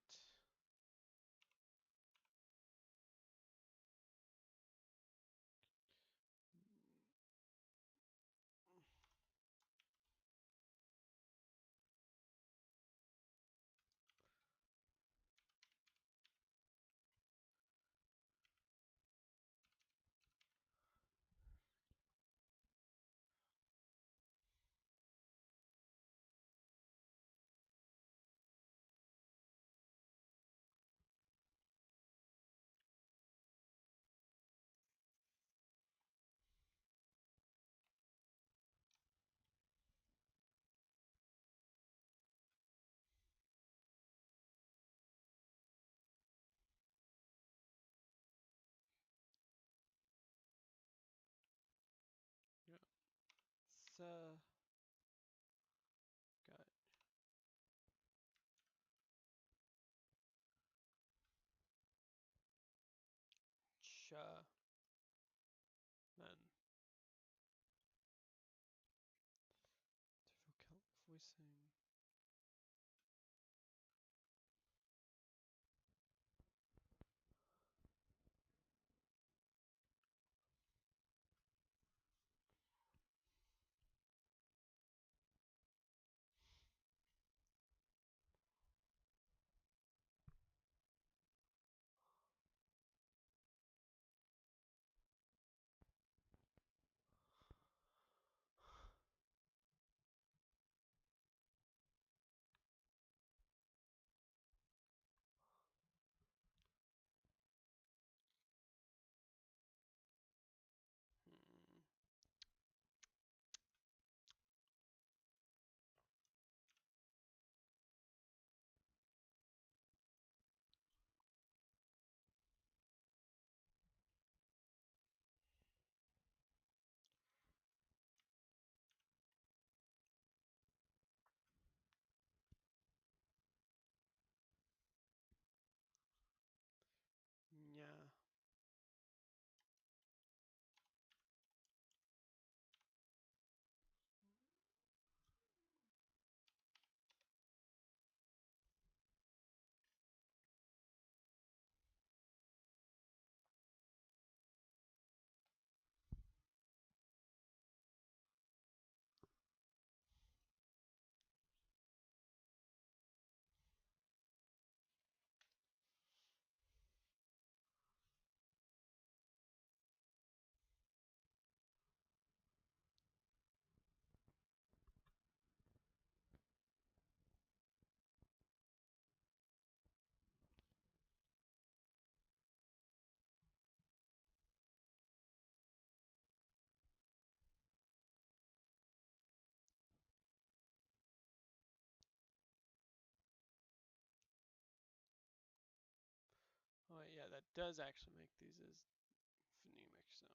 Yeah. So got cha, then it does actually make these as phonemic, so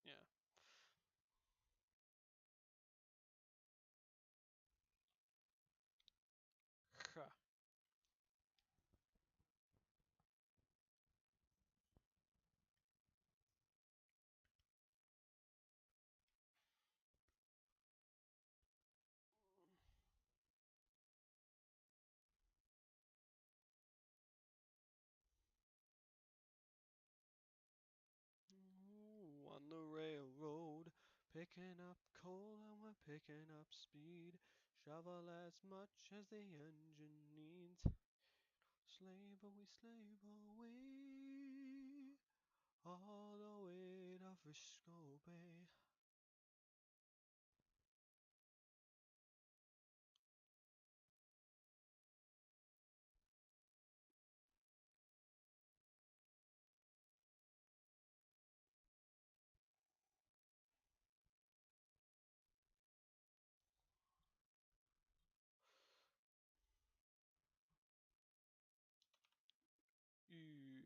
yeah. Huh. Ooh, on the railroad, picking up coal and we're picking up speed. Shovel as much as the engine needs. Slave away, all the way to Frisco Bay. Ew.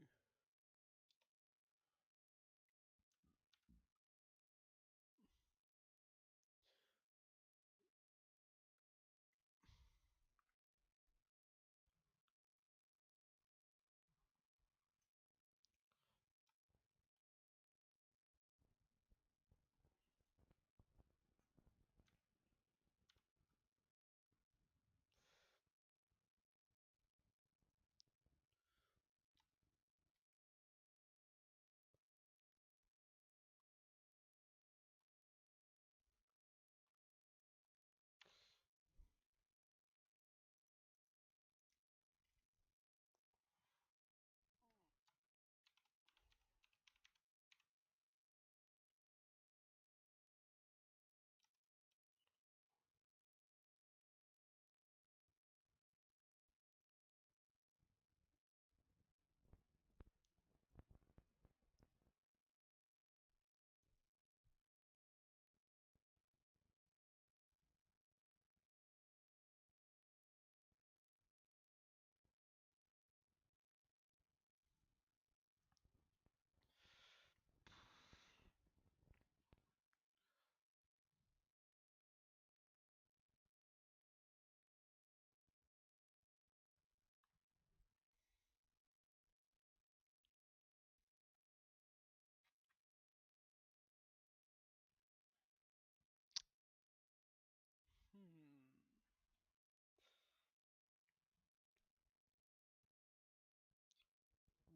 Hmm.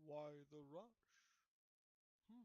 Why the rush? Hmm.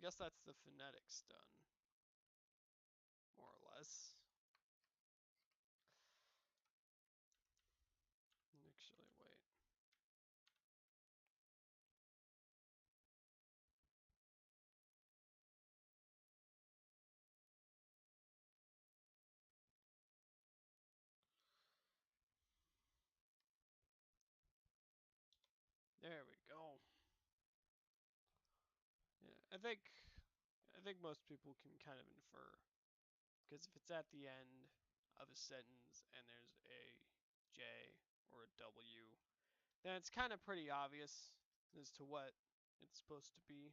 guess that's the phonetics done, more or less. Actually, wait. There we go. Yeah, I think most people can kind of infer, because if it's at the end of a sentence and there's a J or a W, then it's kind of pretty obvious as to what it's supposed to be.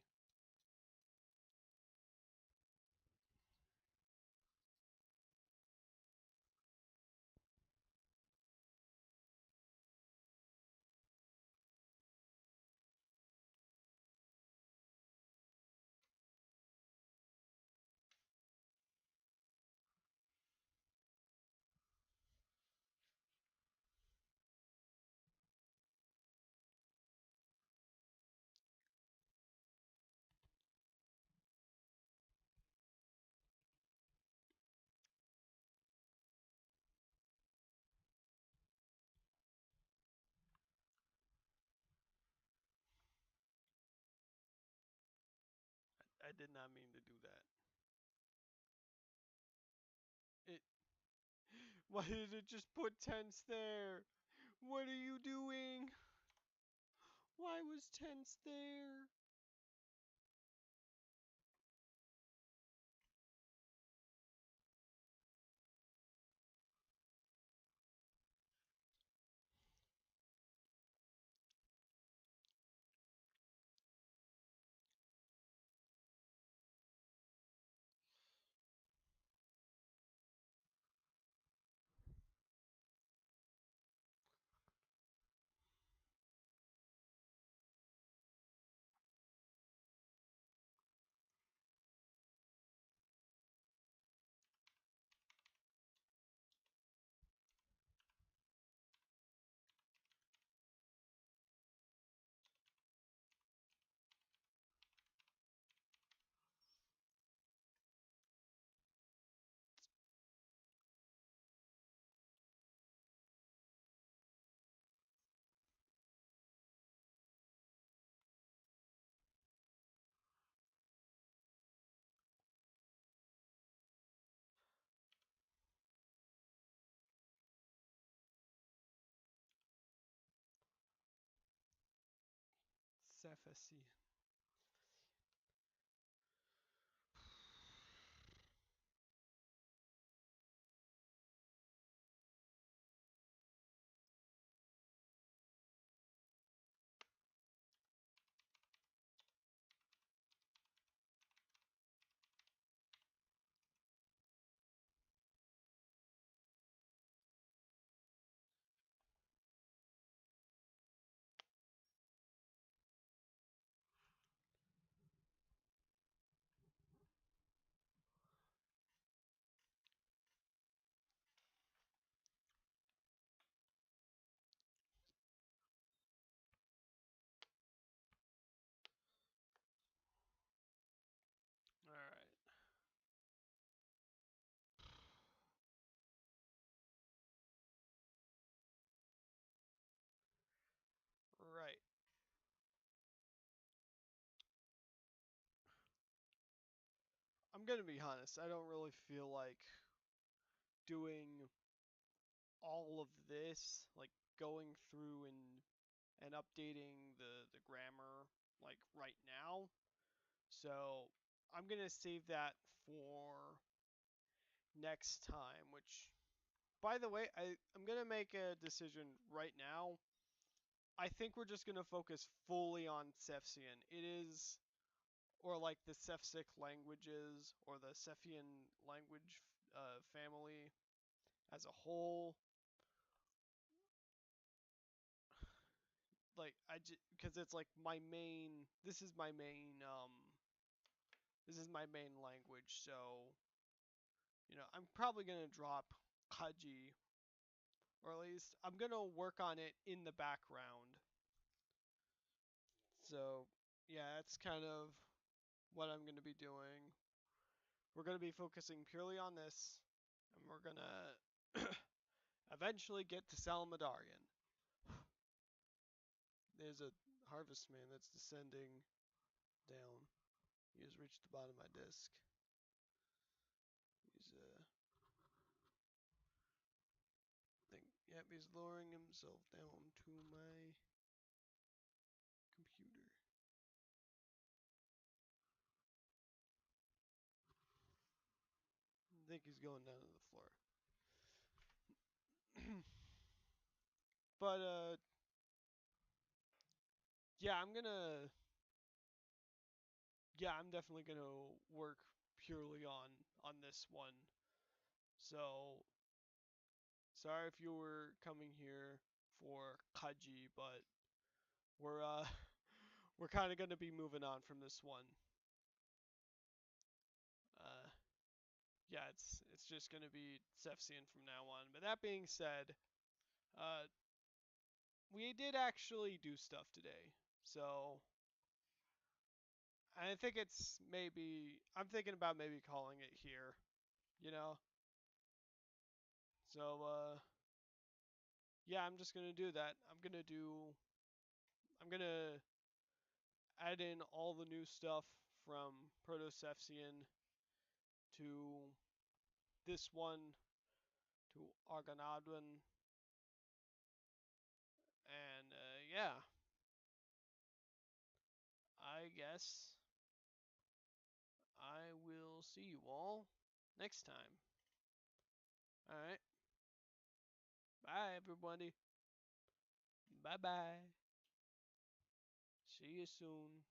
I did not mean to do that. It. Why did it just put tense there? What are you doing? Why was tense there? Cephasy. All right. Right. I'm gonna be honest. I don't really feel like doing all of this, like going through and updating the grammar like right now. So I'm gonna save that for next time. Which, by the way, I'm gonna make a decision right now. I think we're just gonna focus fully on Cephsian. It is, or like the Cephsic languages or the Cephian language family as a whole. Like I just, because it's like my main. This is my main language. So I'm probably gonna drop Kaji, or at least I'm gonna work on it in the background. So yeah, that's kind of what I'm going to be doing. We're going to be focusing purely on this, and we're going to eventually get to Salamadarian. There's a harvest man that's descending down. He has reached the bottom of my disc. He's yep, he's lowering himself down to my computer. I think he's going down to the floor. But yeah, I'm definitely gonna work purely on this one. So sorry if you were coming here for Kaji, but we're we're kind of gonna be moving on from this one. Uh, yeah, it's just gonna be Cephsian from now on. But that being said, uh, we did actually do stuff today, so I think it's maybe I'm thinking about maybe calling it here, you know. So yeah, I'm just gonna do that. I'm gonna add in all the new stuff from Proto-Cephsian to this one to Argonautan, and yeah, I guess I will see you all next time. All right, bye everybody. Bye bye. See you soon.